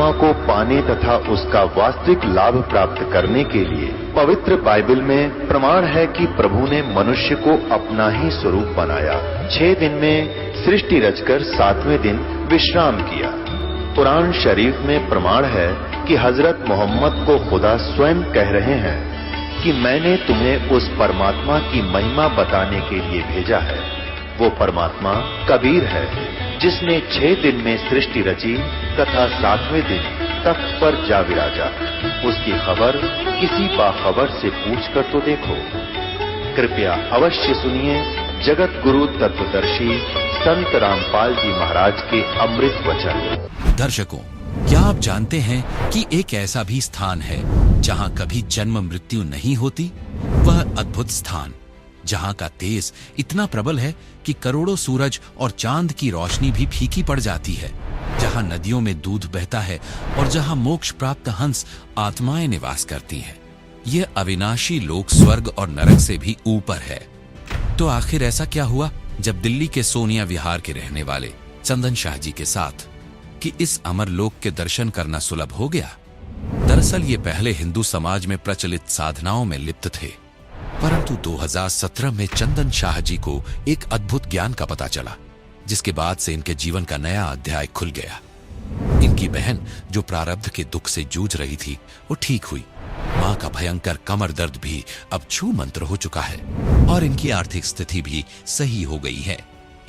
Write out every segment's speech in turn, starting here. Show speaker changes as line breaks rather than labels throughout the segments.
परमात्मा को पाने तथा उसका वास्तविक लाभ प्राप्त करने के लिए पवित्र बाइबल में प्रमाण है कि प्रभु ने मनुष्य को अपना ही स्वरूप बनाया। 6 दिन में सृष्टि रचकर 7वें दिन विश्राम किया। कुरान शरीफ में प्रमाण है कि हजरत मोहम्मद को खुदा स्वयं कह रहे हैं कि मैंने तुम्हें उस परमात्मा की महिमा बताने के लिए भेजा है। वो परमात्मा कबीर है जिसने 6 दिन में सृष्टि रची तथा 7वें दिन तख्त पर जा विराजा। उसकी खबर किसी बाखबर से पूछकर तो देखो। कृपया अवश्य सुनिए जगत गुरु तत्वदर्शी संत रामपाल जी महाराज के अमृत वचन।
दर्शकों, क्या आप जानते हैं कि एक ऐसा भी स्थान है जहां कभी जन्म मृत्यु नहीं होती? वह अद्भुत स्थान जहां का तेज इतना प्रबल है कि करोड़ों सूरज और चांद की रोशनी भी फीकी पड़ जाती है, जहां नदियों में दूध बहता है और जहां मोक्ष प्राप्त हंस आत्माएं निवास करती हैं। यह अविनाशी लोक स्वर्ग और नरक से भी ऊपर है। तो आखिर ऐसा क्या हुआ जब दिल्ली के सोनिया विहार के रहने वाले चंदन शाह जी के साथ कि इस अमर लोक के दर्शन करना सुलभ हो गया? दरअसल ये पहले हिंदू समाज में प्रचलित साधनाओं में लिप्त थे, परंतु 2017 में चंदन शाह जी को एक अद्भुत ज्ञान का पता चला, जिसके बाद से इनके जीवन का नया अध्याय खुल गया। इनकी बहन जो प्रारब्ध के दुख से जूझ रही थी वो ठीक हुई। मां का भयंकर कमर दर्द भी अब छू मंत्र हो चुका है और इनकी आर्थिक स्थिति भी सही हो गई है।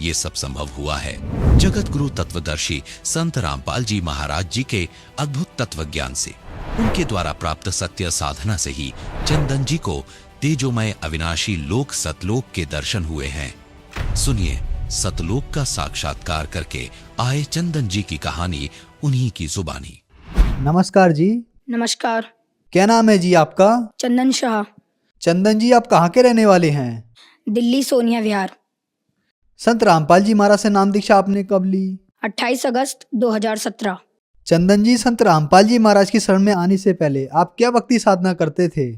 ये सब संभव हुआ है जगत गुरु तत्वदर्शी संत रामपाल जी महाराज जी के अद्भुत तत्व ज्ञान से। उनके द्वारा प्राप्त सत्य साधना से ही चंदन जी को तेजोमय अविनाशी लोक सतलोक के दर्शन हुए हैं। सुनिए सतलोक का साक्षात्कार करके आए चंदन जी की कहानी उन्हीं की जुबानी।
नमस्कार जी।
नमस्कार।
क्या नाम है जी आपका?
चंदन शाह।
चंदन जी, आप कहाँ के रहने वाले हैं?
दिल्ली सोनिया विहार।
संत रामपाल जी महाराज से नाम दीक्षा आपने कब ली?
28 अगस्त 2017।
चंदन जी, संत रामपाल जी महाराज की शरण में आने से पहले आप क्या भक्ति साधना करते थे?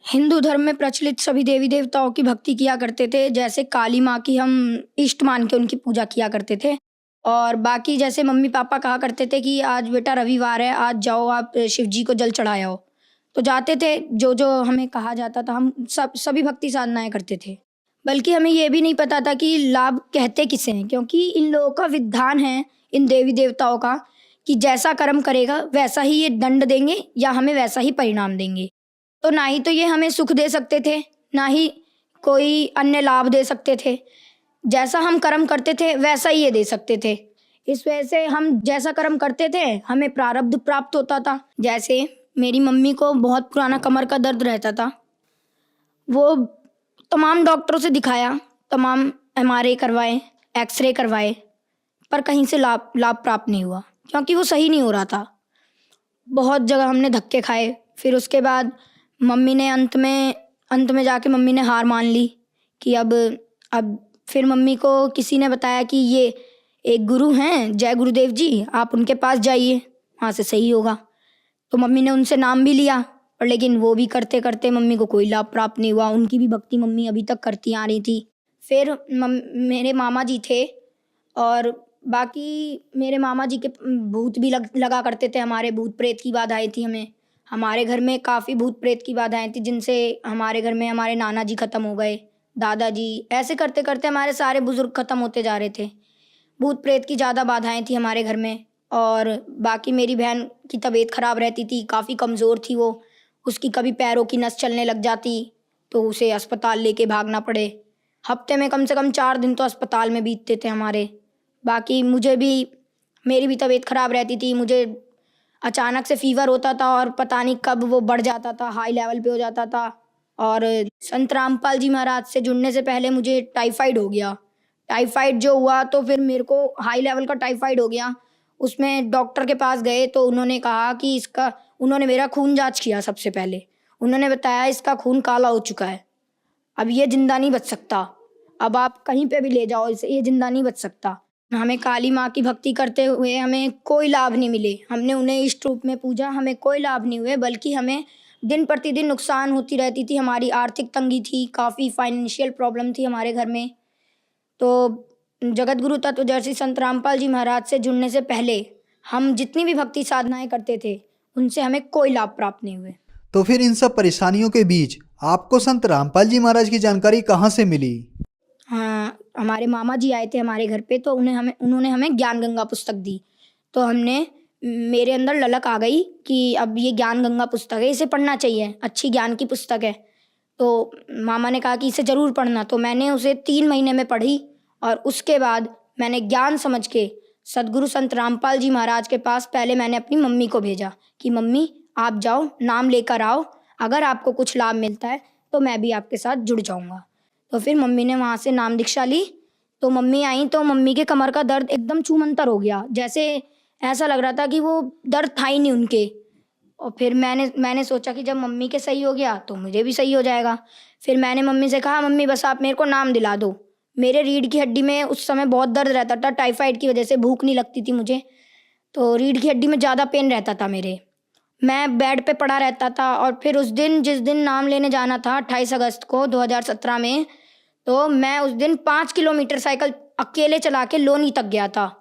हिंदू धर्म में प्रचलित सभी देवी देवताओं की भक्ति किया करते थे। जैसे काली माँ की हम इष्ट मान के उनकी पूजा किया करते थे, और बाकी जैसे मम्मी पापा कहा करते थे कि आज बेटा रविवार है, आज जाओ आप शिव जी को जल चढ़ाए आओ, तो जाते थे। जो जो हमें कहा जाता था हम सभी भक्ति साधनाएं करते थे। बल्कि हमें ये भी नहीं पता था कि लाभ कहते किसे हैं, क्योंकि इन लोगों का विधान है इन देवी देवताओं का कि जैसा कर्म करेगा वैसा ही ये दंड देंगे या हमें वैसा ही परिणाम देंगे। तो ना ही तो ये हमें सुख दे सकते थे, ना ही कोई अन्य लाभ दे सकते थे। जैसा हम कर्म करते थे वैसा ही ये दे सकते थे। इस वजह से हम जैसा कर्म करते थे हमें प्रारब्ध प्राप्त होता था। जैसे मेरी मम्मी को बहुत पुराना कमर का दर्द रहता था, वो तमाम डॉक्टरों से दिखाया, तमाम MRI करवाए, एक्सरे करवाए, पर कहीं से लाभ प्राप्त नहीं हुआ, क्योंकि वो सही नहीं हो रहा था। बहुत जगह हमने धक्के खाए। फिर उसके बाद मम्मी ने अंत में जाके मम्मी ने हार मान ली कि अब फिर मम्मी को किसी ने बताया कि ये एक गुरु हैं जय गुरुदेव जी, आप उनके पास जाइए, वहाँ से सही होगा। तो मम्मी ने उनसे नाम भी लिया, और लेकिन वो भी करते करते मम्मी को कोई लाभ प्राप्त नहीं हुआ। उनकी भी भक्ति मम्मी अभी तक करती आ रही थी। फिर मेरे मामा जी थे, और बाकी मेरे मामा जी के भूत भी लगा करते थे। हमारे भूत प्रेत की बाधाएं थी। हमारे घर में काफ़ी भूत प्रेत की बाधाएं थी, जिनसे हमारे घर में हमारे नाना जी ख़त्म हो गए, दादाजी, ऐसे करते करते हमारे सारे बुजुर्ग ख़त्म होते जा रहे थे। भूत प्रेत की ज़्यादा बाधाएं थी हमारे घर में। और बाकी मेरी बहन की तबीयत ख़राब रहती थी, काफ़ी कमज़ोर थी वो। उसकी कभी पैरों की नस चलने लग जाती तो उसे अस्पताल लेके भागना पड़े। हफ्ते में कम से कम 4 दिन तो अस्पताल में बीतते थे हमारे। बाकी मेरी भी तबीयत ख़राब रहती थी। मुझे अचानक से फीवर होता था और पता नहीं कब वो बढ़ जाता था, हाई लेवल पे हो जाता था। और संत रामपाल जी महाराज से जुड़ने से पहले मुझे टाइफाइड हो गया। टाइफाइड जो हुआ तो फिर मेरे को हाई लेवल का टाइफाइड हो गया। उसमें डॉक्टर के पास गए तो उन्होंने कहा कि उन्होंने मेरा खून जांच किया। सबसे पहले उन्होंने बताया इसका खून काला हो चुका है, अब ये जिंदा नहीं बच सकता, अब आप कहीं पे भी ले जाओ इसे, ये जिंदा नहीं बच सकता। हमें काली माँ की भक्ति करते हुए हमें कोई लाभ नहीं मिले। हमने उन्हें इष्ट रूप में पूजा, हमें कोई लाभ नहीं हुए, बल्कि हमें दिन प्रतिदिन नुकसान होती रहती थी। हमारी आर्थिक तंगी थी, काफ़ी फाइनेंशियल प्रॉब्लम थी हमारे घर में। तो जगत गुरु तत्वदर्शी संत रामपाल जी महाराज से जुड़ने से पहले हम जितनी भी भक्ति साधनाएं करते थे उनसे हमें कोई लाभ प्राप्त नहीं हुए।
तो फिर इन सब परेशानियों के बीच आपको संत रामपाल जी महाराज की जानकारी कहाँ से मिली?
हाँ, हमारे मामा जी आए थे हमारे घर पे, तो उन्होंने हमें ज्ञान गंगा पुस्तक दी। तो मेरे अंदर ललक आ गई कि अब ये ज्ञान गंगा पुस्तक है, इसे पढ़ना चाहिए, अच्छी ज्ञान की पुस्तक है। तो मामा ने कहा कि इसे ज़रूर पढ़ना। तो मैंने उसे 3 महीने में पढ़ी और उसके बाद मैंने ज्ञान समझ के सदगुरु संत रामपाल जी महाराज के पास पहले मैंने अपनी मम्मी को भेजा कि मम्मी आप जाओ, नाम लेकर आओ, अगर आपको कुछ लाभ मिलता है तो मैं भी आपके साथ जुड़ जाऊंगा। तो फिर मम्मी ने वहाँ से नाम दीक्षा ली। तो मम्मी आई तो मम्मी के कमर का दर्द एकदम छूमंतर हो गया, जैसे ऐसा लग रहा था कि वो दर्द था ही नहीं उनके। और फिर मैंने सोचा कि जब मम्मी के सही हो गया तो मुझे भी सही हो जाएगा। फिर मैंने मम्मी से कहा मम्मी बस आप मेरे को नाम दिला दो। मेरे रीढ़ की हड्डी में उस समय बहुत दर्द रहता था, टाइफाइड की वजह से भूख नहीं लगती थी मुझे, तो रीढ़ की हड्डी में ज़्यादा पेन रहता था मेरे। मैं बेड पे पड़ा रहता था। और फिर उस दिन जिस दिन नाम लेने जाना था 28 अगस्त को 2017 में, तो मैं उस दिन 5 किलोमीटर साइकिल अकेले चला के लोनी तक गया था।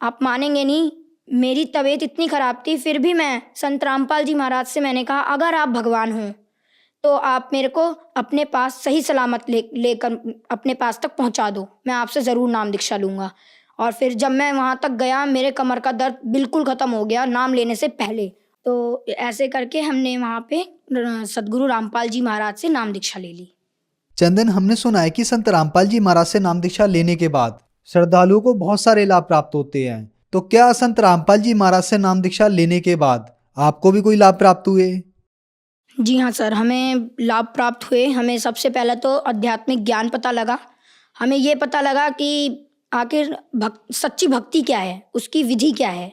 आप मानेंगे नहीं, मेरी तबीयत इतनी ख़राब थी, फिर भी मैं संत रामपाल जी महाराज से मैंने कहा अगर आप भगवान हों तो आप मेरे को अपने पास सही सलामत लेकर अपने पास तक पहुंचा दो, मैं आपसे ज़रूर नाम दीक्षा लूँगा। और फिर जब मैं वहाँ तक गया मेरे कमर का दर्द बिल्कुल ख़त्म हो गया नाम लेने से पहले। तो ऐसे करके हमने वहाँ पे सदगुरु रामपाल जी महाराज से नाम दीक्षा ले ली।
चंदन, हमने सुना है कि संत रामपाल जी महाराज से नाम दीक्षा लेने के बाद श्रद्धालुओं को बहुत सारे लाभ प्राप्त होते हैं, तो क्या संत रामपाल जी महाराज से नाम दीक्षा लेने के बाद आपको भी कोई लाभ प्राप्त हुए?
जी हाँ सर, हमें लाभ प्राप्त हुए। हमें सबसे पहले तो आध्यात्मिक ज्ञान पता लगा। हमें ये पता लगा कि आखिर सच्ची भक्ति क्या है, उसकी विधि क्या है।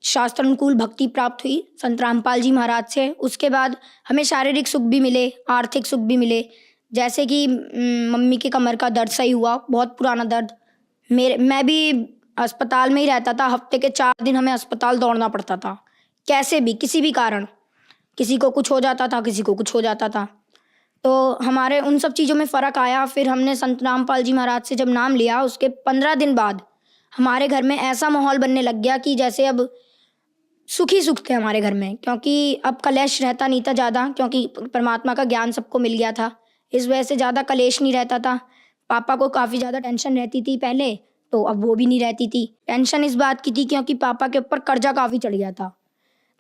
शास्त्र अनुकूल भक्ति प्राप्त हुई संत रामपाल जी महाराज से। उसके बाद हमें शारीरिक सुख भी मिले, आर्थिक सुख भी मिले। जैसे कि मम्मी के कमर का दर्द सही हुआ, बहुत पुराना दर्द। मैं भी अस्पताल में ही रहता था, हफ्ते के 4 दिन हमें अस्पताल दौड़ना पड़ता था, कैसे भी किसी भी कारण, किसी को कुछ हो जाता था, किसी को कुछ हो जाता था। तो हमारे उन सब चीज़ों में फ़र्क आया। फिर हमने संत रामपाल जी महाराज से जब नाम लिया, उसके 15 दिन बाद हमारे घर में ऐसा माहौल बनने लग गया कि जैसे अब सुख ही सुख थे हमारे घर में, क्योंकि अब कलेश रहता नहीं था ज़्यादा, क्योंकि परमात्मा का ज्ञान सबको मिल गया था। इस वजह से ज़्यादा कलेश नहीं रहता था। पापा को काफ़ी ज़्यादा टेंशन रहती थी पहले, तो अब वो भी नहीं रहती थी। टेंशन इस बात की थी क्योंकि पापा के ऊपर कर्जा काफ़ी चढ़ गया था।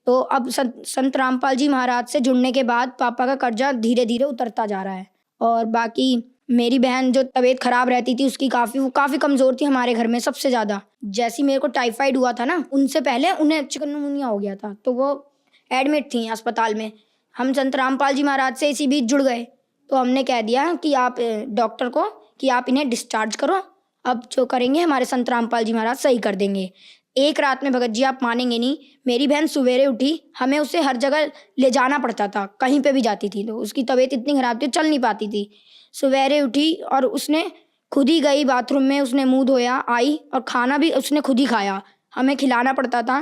तो अब संत रामपाल जी महाराज से जुड़ने के बाद पापा का कर्जा धीरे धीरे उतरता जा रहा है। और बाकी मेरी बहन जो तबीयत खराब रहती थी उसकी वो काफ़ी कमज़ोर थी हमारे घर में सबसे ज़्यादा। जैसे मेरे को टाइफाइड हुआ था ना, उनसे पहले उन्हें चिकनगुनिया हो गया था, तो वो एडमिट थी अस्पताल में। हम संत रामपाल जी महाराज से इसी बीच जुड़ गए। तो हमने कह दिया कि आप डॉक्टर को कि आप इन्हें डिस्चार्ज करो, अब जो करेंगे हमारे संत रामपाल जी महाराज सही कर देंगे। एक रात में भगत जी आप मानेंगे नहीं, मेरी बहन सवेरे उठी, हमें उसे हर जगह ले जाना पड़ता था, कहीं पे भी जाती थी तो उसकी तबीयत इतनी ख़राब थी, चल नहीं पाती थी। सवेरे उठी और उसने खुद ही गई बाथरूम में, उसने मुंह धोया, आई और खाना भी उसने खुद ही खाया। हमें खिलाना पड़ता था,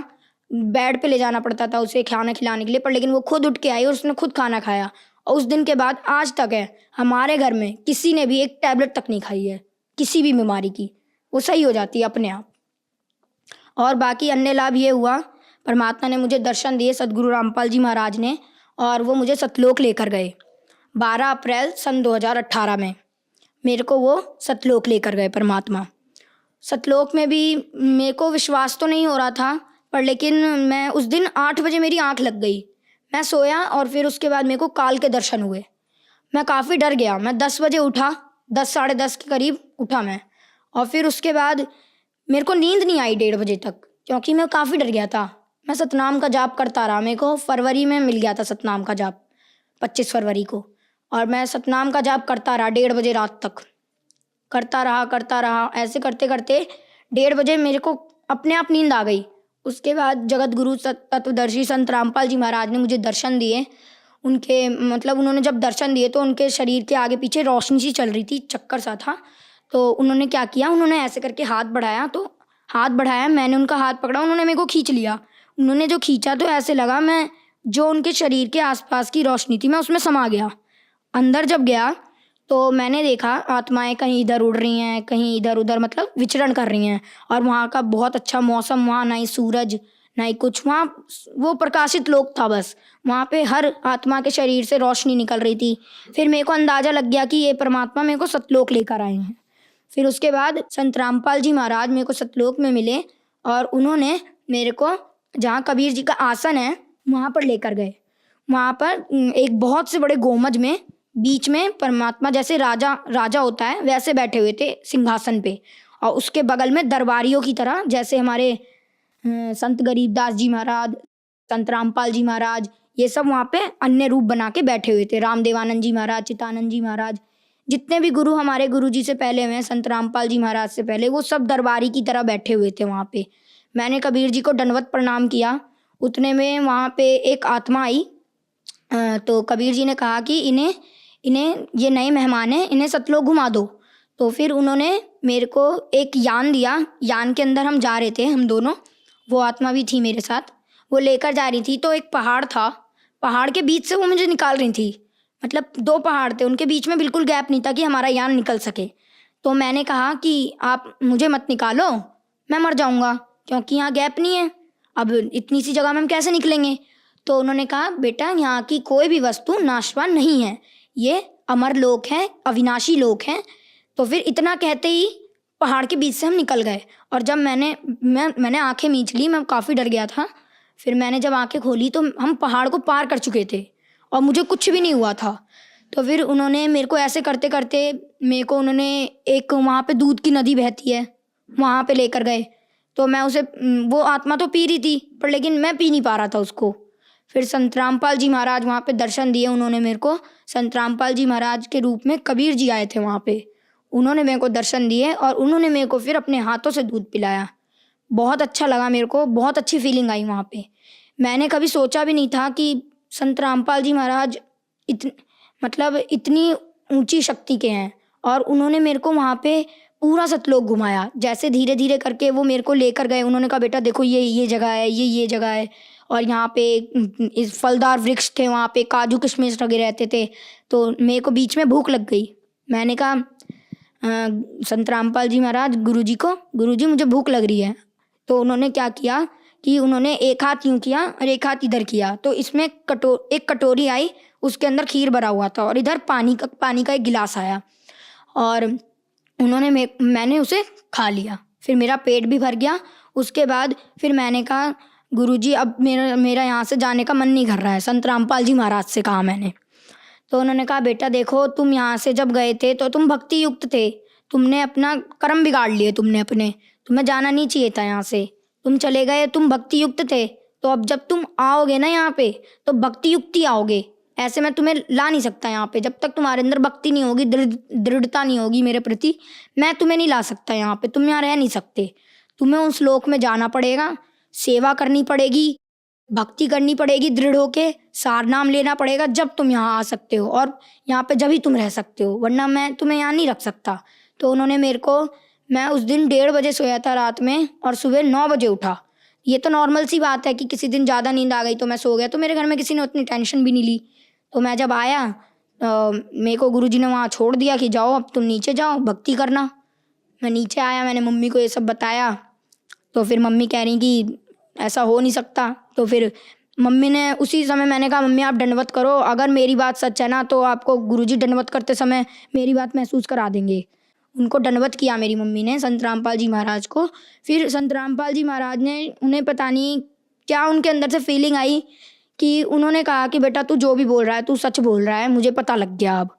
बेड पे ले जाना पड़ता था उसे खाना खिलाने के लिए, पर लेकिन वो खुद उठ के आई और उसने खुद खाना खाया। और उस दिन के बाद आज तक है हमारे घर में किसी ने भी एक टैबलेट तक नहीं खाई है किसी भी बीमारी की, वो सही हो जाती है अपने आप। और बाकी अन्य लाभ ये हुआ, परमात्मा ने मुझे दर्शन दिए सदगुरु रामपाल जी महाराज ने, और वो मुझे सतलोक लेकर गए 12 अप्रैल सन 2018 में। मेरे को वो सतलोक लेकर गए परमात्मा। सतलोक में भी मेरे को विश्वास तो नहीं हो रहा था, पर लेकिन मैं उस दिन 8 बजे मेरी आंख लग गई। मैं सोया और फिर उसके बाद मेरे को काल के दर्शन हुए। मैं काफ़ी डर गया। मैं 10 बजे उठा, 10 साढ़े 10 के करीब उठा मैं, और फिर उसके बाद मेरे को नींद नहीं आई 1:30 बजे तक, क्योंकि मैं काफ़ी डर गया था। मैं सतनाम का जाप करता रहा। मेरे को फरवरी में मिल गया था सतनाम का जाप, 25 फरवरी को, और मैं सतनाम का जाप करता रहा 1:30 बजे रात तक, करता रहा। ऐसे करते करते 1:30 बजे मेरे को अपने आप नींद आ गई। उसके बाद जगत गुरु तत्वदर्शी संत रामपाल जी महाराज ने मुझे दर्शन दिए। उनके मतलब उन्होंने जब दर्शन दिए तो उनके शरीर के आगे पीछे रोशनी सी चल रही थी, चक्कर सा था। तो उन्होंने क्या किया, उन्होंने ऐसे करके हाथ बढ़ाया, तो हाथ बढ़ाया, मैंने उनका हाथ पकड़ा, उन्होंने मेरे को खींच लिया। उन्होंने जो खींचा तो ऐसे लगा मैं जो उनके शरीर के आसपास की रोशनी थी मैं उसमें समा गया। अंदर जब गया तो मैंने देखा आत्माएं कहीं इधर उड़ रही हैं, कहीं इधर उधर मतलब विचरण कर रही हैं। और वहाँ का बहुत अच्छा मौसम, वहाँ ना ही सूरज ना ही कुछ, वहाँ वो प्रकाशित लोक था बस। वहाँ पे हर आत्मा के शरीर से रोशनी निकल रही थी। फिर मेरे को अंदाज़ा लग गया कि ये परमात्मा मेरे को सतलोक लेकर आए हैं। फिर उसके बाद संत रामपाल जी महाराज मेरे को सतलोक में मिले और उन्होंने मेरे को जहाँ कबीर जी का आसन है वहाँ पर लेकर गए। वहाँ पर एक बहुत से बड़े गोमज में बीच में परमात्मा जैसे राजा होता है वैसे बैठे हुए थे सिंहासन पे, और उसके बगल में दरबारियों की तरह जैसे हमारे संत गरीबदास जी महाराज, संत रामपाल जी महाराज, ये सब वहाँ पे अन्य रूप बना के बैठे हुए थे। रामदेवानंद जी महाराज, चितानंद जी महाराज, जितने भी गुरु हमारे गुरु जी से पहले हुए हैं, संत रामपाल जी महाराज से पहले, वो सब दरबारी की तरह बैठे हुए थे वहाँ पे। मैंने कबीर जी को दंडवत प्रणाम किया। उतने में वहाँ पे एक आत्मा आई। तो कबीर जी ने कहा कि इन्हें ये नए मेहमान हैं, इन्हें सतलोक घुमा दो। तो फिर उन्होंने मेरे को एक यान दिया। यान के अंदर हम जा रहे थे, हम दोनों, वो आत्मा भी थी मेरे साथ, वो लेकर जा रही थी। तो एक पहाड़ था, पहाड़ के बीच से वो मुझे निकाल रही थी। मतलब 2 पहाड़ थे, उनके बीच में बिल्कुल गैप नहीं था कि हमारा यान निकल सके। तो मैंने कहा कि आप मुझे मत निकालो, मैं मर जाऊँगा, क्योंकि यहाँ गैप नहीं है, अब इतनी सी जगह में हम कैसे निकलेंगे। तो उन्होंने कहा बेटा यहाँ की कोई भी वस्तु नाशवान नहीं है, ये अमर लोक है, अविनाशी लोक है। तो फिर इतना कहते ही पहाड़ के बीच से हम निकल गए। और जब मैंने आंखें मींच ली, मैं काफ़ी डर गया था। फिर मैंने जब आंखें खोली तो हम पहाड़ को पार कर चुके थे और मुझे कुछ भी नहीं हुआ था। तो फिर उन्होंने मेरे को ऐसे करते करते मेरे को उन्होंने एक वहाँ पे दूध की नदी बहती है वहाँ पे लेकर गए। तो मैं उसे, वो आत्मा तो पी रही थी पर लेकिन मैं पी नहीं पा रहा था उसको। फिर संत रामपाल जी महाराज वहाँ पे दर्शन दिए उन्होंने मेरे को। संत रामपाल जी महाराज के रूप में कबीर जी आए थे वहाँ पे, उन्होंने मेरे को दर्शन दिए और उन्होंने मेरे को फिर अपने हाथों से दूध पिलाया। बहुत अच्छा लगा मेरे को, बहुत अच्छी फीलिंग आई वहाँ पे। मैंने कभी सोचा भी नहीं था कि संत रामपाल जी महाराज इतनी ऊंची शक्ति के हैं। और उन्होंने मेरे को वहाँ पे पूरा सतलोक घुमाया। जैसे धीरे धीरे करके वो मेरे को लेकर गए। उन्होंने कहा बेटा देखो ये जगह है, ये जगह है, और यहाँ पे इस फलदार वृक्ष थे, वहाँ पे काजू किशमिश लगे रहते थे। तो मेरे को बीच में भूख लग गई। मैंने कहा संत रामपाल जी महाराज गुरुजी मुझे भूख लग रही है। तो उन्होंने क्या किया कि उन्होंने एक हाथ यूँ किया और एक हाथ इधर किया। तो इसमें एक कटोरी आई, उसके अंदर खीर भरा हुआ था और इधर पानी का एक गिलास आया और मैंने उसे खा लिया। फिर मेरा पेट भी भर गया। उसके बाद फिर मैंने कहा गुरुजी अब मेरा यहाँ से जाने का मन नहीं कर रहा है। संत रामपाल जी महाराज से कहा मैंने। तो उन्होंने कहा बेटा देखो तुम यहाँ से जब गए थे तो तुम भक्ति युक्त थे, तुमने अपना कर्म बिगाड़ लिए, तुम्हें जाना नहीं चाहिए था यहाँ से, तुम चले गए, तुम भक्ति युक्त थे। तो अब जब तुम आओगे ना यहाँ पे तो भक्ति युक्त ही आओगे, ऐसे मैं तुम्हें ला नहीं सकता यहाँ पे। जब तक तुम्हारे अंदर भक्ति नहीं होगी, दृढ़ता नहीं होगी मेरे प्रति, मैं तुम्हें नहीं ला सकता यहाँ पे। तुम यहाँ रह नहीं सकते, तुम्हें उस लोक में जाना पड़ेगा, सेवा करनी पड़ेगी, भक्ति करनी पड़ेगी, दृढ़ होके सार नाम लेना पड़ेगा, जब तुम यहाँ आ सकते हो और यहाँ पे जब ही तुम रह सकते हो, वरना मैं तुम्हें यहाँ नहीं रख सकता। तो उन्होंने मेरे को, मैं उस दिन 1:30 बजे सोया था रात में और सुबह 9 बजे उठा। ये तो नॉर्मल सी बात है कि किसी दिन ज़्यादा नींद आ गई तो मैं सो गया, तो मेरे घर में किसी ने उतनी टेंशन भी नहीं ली। तो मैं जब आया मेरे को गुरुजी ने वहाँ छोड़ दिया कि जाओ अब तुम नीचे जाओ भक्ति करना। मैं नीचे आया, मैंने मम्मी को ये सब बताया। तो फिर मम्मी कह रही कि ऐसा हो नहीं सकता। तो फिर मम्मी ने उसी समय, मैंने कहा मम्मी आप दंडवत करो, अगर मेरी बात सच है ना तो आपको गुरुजी दंडवत करते समय मेरी बात महसूस करा देंगे। उनको दंडवत किया मेरी मम्मी ने, संत रामपाल जी महाराज को। फिर संत रामपाल जी महाराज ने, उन्हें पता नहीं क्या उनके अंदर से फीलिंग आई कि उन्होंने कहा कि बेटा तू जो भी बोल रहा है तू सच बोल रहा है, मुझे पता लग गया अब।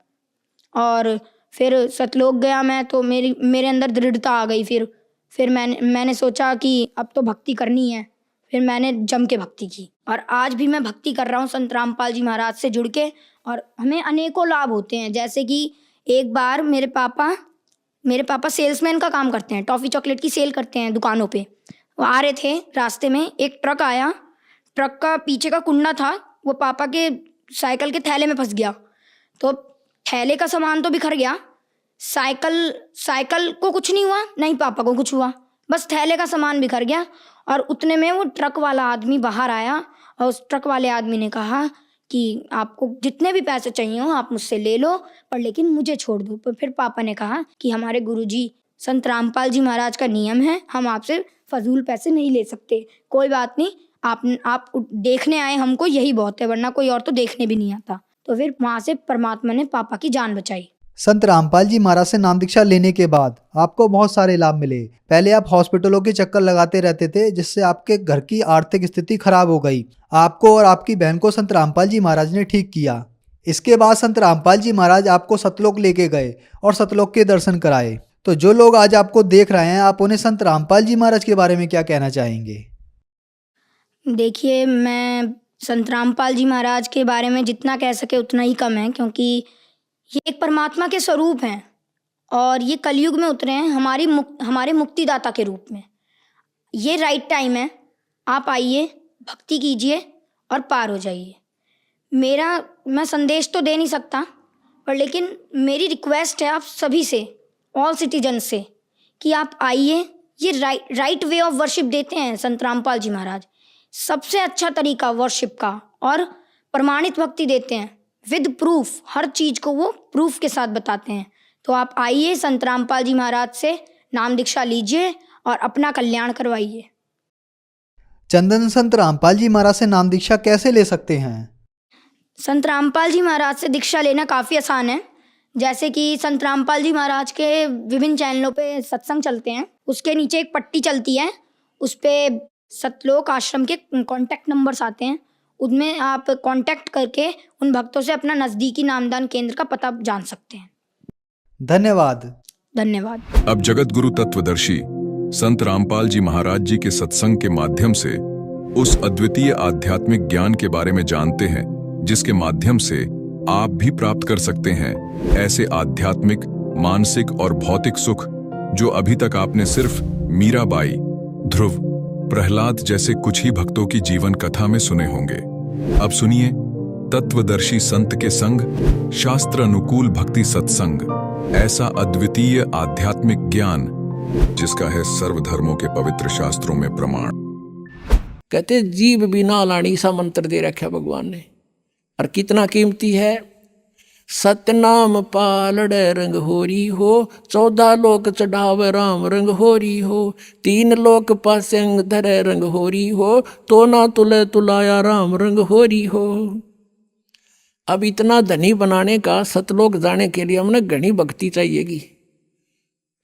और फिर सतलोक गया मैं, तो मेरे अंदर दृढ़ता आ गई। फिर मैंने सोचा कि अब तो भक्ति करनी है। फिर मैंने जम के भक्ति की और आज भी मैं भक्ति कर रहा हूँ संत रामपाल जी महाराज से जुड़ के। और हमें अनेकों लाभ होते हैं। जैसे कि एक बार मेरे पापा सेल्समैन का काम करते हैं, टॉफ़ी चॉकलेट की सेल करते हैं दुकानों पे। वो आ रहे थे, रास्ते में एक ट्रक आया, ट्रक का पीछे का कुंडा था वो पापा के साइकिल के थैले में फंस गया। तो थैले का सामान तो बिखर गया, साइकिल को कुछ नहीं हुआ, नहीं पापा को कुछ हुआ, बस थैले का सामान बिखर गया। और उतने में वो ट्रक वाला आदमी बाहर आया और उस ट्रक वाले आदमी ने कहा कि आपको जितने भी पैसे चाहिए हो आप मुझसे ले लो, पर लेकिन मुझे छोड़ दो। पर फिर पापा ने कहा कि हमारे गुरुजी संत रामपाल जी महाराज का नियम है, हम आपसे फजूल पैसे नहीं ले सकते। कोई बात नहीं, आप देखने आए हमको यही बहुत है, वरना कोई और तो देखने भी नहीं आता। तो फिर वहाँ से परमात्मा ने पापा की जान बचाई।
संत रामपाल जी महाराज से नाम दीक्षा लेने के बाद आपको बहुत सारे लाभ मिले। पहले आप हॉस्पिटलों के चक्कर लगाते रहते थे, जिससे आपके घर की आर्थिक स्थिति खराब हो गई। आपको और आपकी बहन को संत रामपाल जी महाराज ने ठीक किया। इसके बाद संत रामपाल जी महाराज आपको सतलोक लेके गए और सतलोक के दर्शन कराए। तो जो लोग आज आपको देख रहे हैं, आप उन्हें संत रामपाल जी महाराज के बारे में क्या कहना चाहेंगे?
देखिए, मैं संत रामपाल जी महाराज के बारे में जितना कह सके उतना ही कम है, क्योंकि ये एक परमात्मा के स्वरूप हैं और ये कलयुग में उतरे हैं हमारे मुक्तिदाता के रूप में। ये राइट टाइम है, आप आइए, भक्ति कीजिए और पार हो जाइए। मैं संदेश तो दे नहीं सकता, पर लेकिन मेरी रिक्वेस्ट है आप सभी से, ऑल सिटीजन से, कि आप आइए। ये राइट वे ऑफ वर्शिप देते हैं संत रामपाल जी महाराज, सबसे अच्छा तरीका वर्शिप का, और प्रमाणित भक्ति देते हैं विद प्रूफ। हर चीज़ को वो प्रूफ के साथ बताते हैं। तो आप आइए, संत रामपाल जी महाराज से नाम दीक्षा लीजिए और अपना कल्याण करवाइए।
चंदन, संत रामपाल जी महाराज से नाम दीक्षा कैसे ले सकते हैं?
संत रामपाल जी महाराज से दीक्षा लेना काफ़ी आसान है। जैसे कि संत रामपाल जी महाराज के विभिन्न चैनलों पे सत्संग चलते हैं, उसके नीचे एक पट्टी चलती है, उस पर सतलोक आश्रम के कॉन्टैक्ट नंबर्स आते हैं। उनमें आप कांटेक्ट करके उन भक्तों से अपना नज़दीकी नामदान केंद्र का पता जान सकते हैं।
धन्यवाद।
धन्यवाद।
अब जगत गुरु तत्वदर्शी संत रामपाल जी महाराज जी के सत्संग के माध्यम से उस अद्वितीय आध्यात्मिक ज्ञान के बारे में जानते हैं, जिसके माध्यम से आप भी प्राप्त कर सकते हैं ऐसे आध्यात्मिक, मानसिक और भौतिक सुख जो अभी तक आपने सिर्फ मीराबाई, ध्रुव, प्रहलाद जैसे कुछ ही भक्तों की जीवन कथा में सुने होंगे। अब सुनिए तत्वदर्शी संत के संग शास्त्र अनुकूल भक्ति सत्संग, ऐसा अद्वितीय आध्यात्मिक ज्ञान जिसका है सर्वधर्मों के पवित्र शास्त्रों में प्रमाण।
कहते जीव बिना लाणी सा मंत्र दे रखा भगवान ने, और कितना कीमती है। सतनाम पालड़ रंग होरी हो, 14 लोक चढ़ाव राम रंग होरी हो, 3 लोक पासंग धरे रंग होरी हो, तो ना तुले तुलाया राम रंग होरी हो। अब इतना धनी बनाने का, सतलोक जाने के लिए हमने घनी भक्ति चाहिएगी,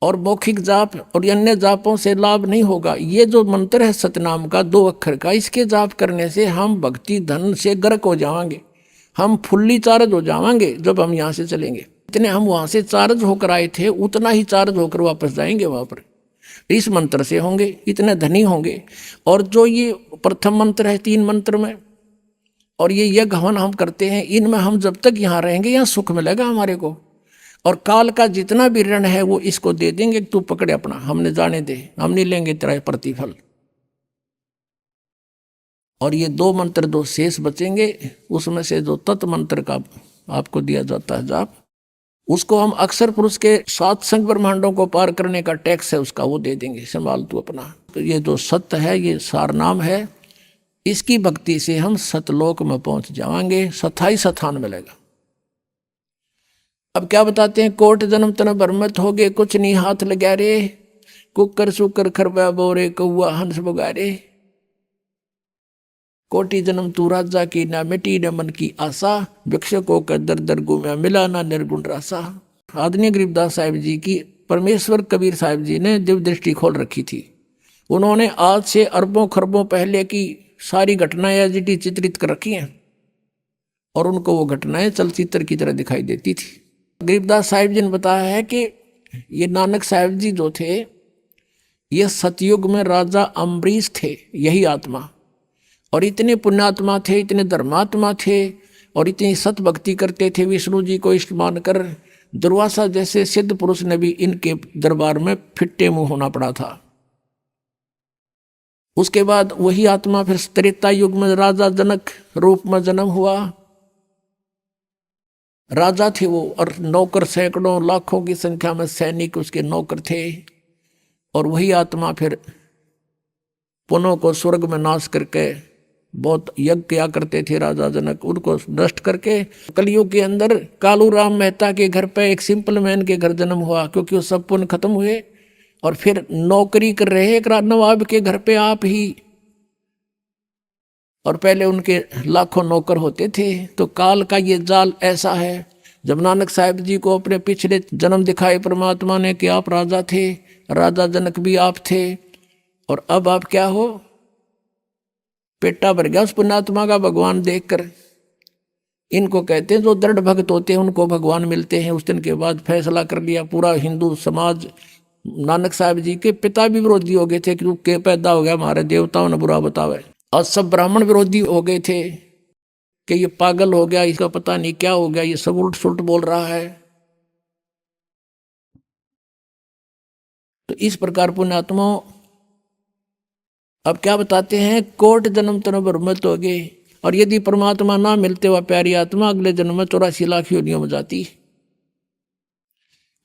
और मौखिक जाप और अन्य जापों से लाभ नहीं होगा। ये जो मंत्र है सतनाम का 2 अक्षर का, इसके जाप करने से हम भक्ति धन से गर्क हो जाएंगे, हम फुल्ली चार्ज हो जाएंगे। जब हम यहाँ से चलेंगे, इतने हम वहाँ से चार्ज होकर आए थे उतना ही चार्ज होकर वापस जाएंगे वहाँ पर। इस मंत्र से होंगे, इतने धनी होंगे। और जो ये प्रथम मंत्र है 3 मंत्र में, और ये यज्ञ हवन हम करते हैं, इनमें हम जब तक यहाँ रहेंगे यहाँ सुख मिलेगा हमारे को। और काल का जितना भी ऋण है वो इसको दे देंगे, तू पकड़े अपना, हमने जाने दे, हम नहीं लेंगे तेरा प्रतिफल। और ये 2 मंत्र 2 शेष बचेंगे, उसमें से जो तत् मंत्र का आपको दिया जाता है जाप, उसको हम अक्षर पुरुष के 7 संग ब्रह्मांडों को पार करने का टैक्स है उसका, वो दे देंगे, संभाल तू अपना। तो ये जो सत्य है, ये सार नाम है, इसकी भक्ति से हम सतलोक में पहुंच जाएंगे, स्थाई स्थान मिलेगा। अब क्या बताते हैं, कोट जन्म तन भरमत हो गए, कुछ नहीं हाथ लगा रे, कुकर सुकर खरबा बोरे, कौआ हंस बगारे। कोटि जन्म तू राजा की, ना मिटी न मन की आशा, भिक्षकों का दर दर गुम्या, मिला ना निर्गुण रासा। आदरणीय गरीबदास साहिब जी की परमेश्वर कबीर साहिब जी ने दिव्य दृष्टि खोल रखी थी। उन्होंने आज से अरबों खरबों पहले की सारी घटनाएं एजिटी चित्रित कर रखी हैं, और उनको वो घटनाएं चलचित्र की तरह दिखाई देती थी। गरीबदास साहिब जी ने बताया है कि ये नानक साहिब जी जो थे, ये सतयुग में राजा अम्बरीश थे, यही आत्मा, और इतने पुण्यात्मा थे, इतने धर्मात्मा थे, और इतनी सत भक्ति करते थे, विष्णु जी को इष्ट मानकर। दुर्वासा जैसे सिद्ध पुरुष ने भी इनके दरबार में फिट्टे मुंह होना पड़ा था। उसके बाद वही आत्मा फिर त्रेता युग में राजा जनक रूप में जन्म हुआ। राजा थे वो, और नौकर सैकड़ों लाखों की संख्या में सैनिक उसके नौकर थे। और वही आत्मा फिर पुनः को स्वर्ग में नाश करके बहुत यज्ञ किया करते थे राजा जनक, उनको नष्ट करके कलयुग के अंदर कालू राम मेहता के घर पे एक सिंपल मैन के घर जन्म हुआ, क्योंकि वो सब पुण्य खत्म हुए। और फिर नौकरी कर रहे एक नवाब के घर पे आप ही, और पहले उनके लाखों नौकर होते थे। तो काल का ये जाल ऐसा है। जब नानक साहिब जी को अपने पिछले जन्म दिखाए परमात्मा ने कि आप राजा थे, राजा जनक भी आप थे, और अब आप क्या हो, पेटा भर गया उस पुण्यात्मा का भगवान देखकर। इनको कहते हैं जो दृढ़ भक्त होते हैं उनको भगवान मिलते हैं। उस दिन के बाद फैसला कर लिया पूरा हिंदू समाज। नानक साहब जी के पिता भी विरोधी हो गए थे कि के पैदा हो गया हमारे देवताओं ने बुरा बतावे, और सब ब्राह्मण विरोधी हो गए थे कि ये पागल हो गया, इसका पता नहीं क्या हो गया, ये सब उल्ट सुलट बोल रहा है। तो इस प्रकार पुण्यात्मा अब क्या बताते हैं, कोट जन्म तन भ्रमित हो गए, और यदि परमात्मा ना मिलते हुआ प्यारी आत्मा अगले जन्म में 84 लाख योनियों में जाती।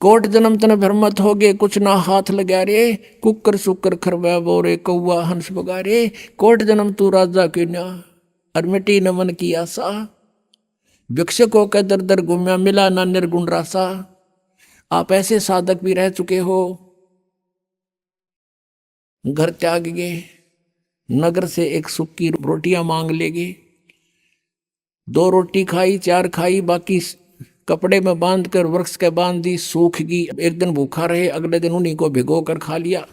कोट जन्म तन भ्रमित हो गए, कुछ ना हाथ लगा रे, कुकर सुकर खरवा बोरे, कौआ हंस बगारे, कोट जन्म तू राजा क्यों ना, और मिट्टी न मन की आशा, भिक्षकों के दर दर घूमया, मिला ना निर्गुण रासा। आप ऐसे साधक भी रह चुके हो, घर त्याग गए, नगर से एक सूखी रोटियां मांग लेगे, 2 रोटी खाई 4 खाई, बाकी कपड़े में बांध कर वृक्ष के बांध दी, सूख गई। एक दिन भूखा रहे, अगले दिन उन्हीं को भिगो कर खा लिया,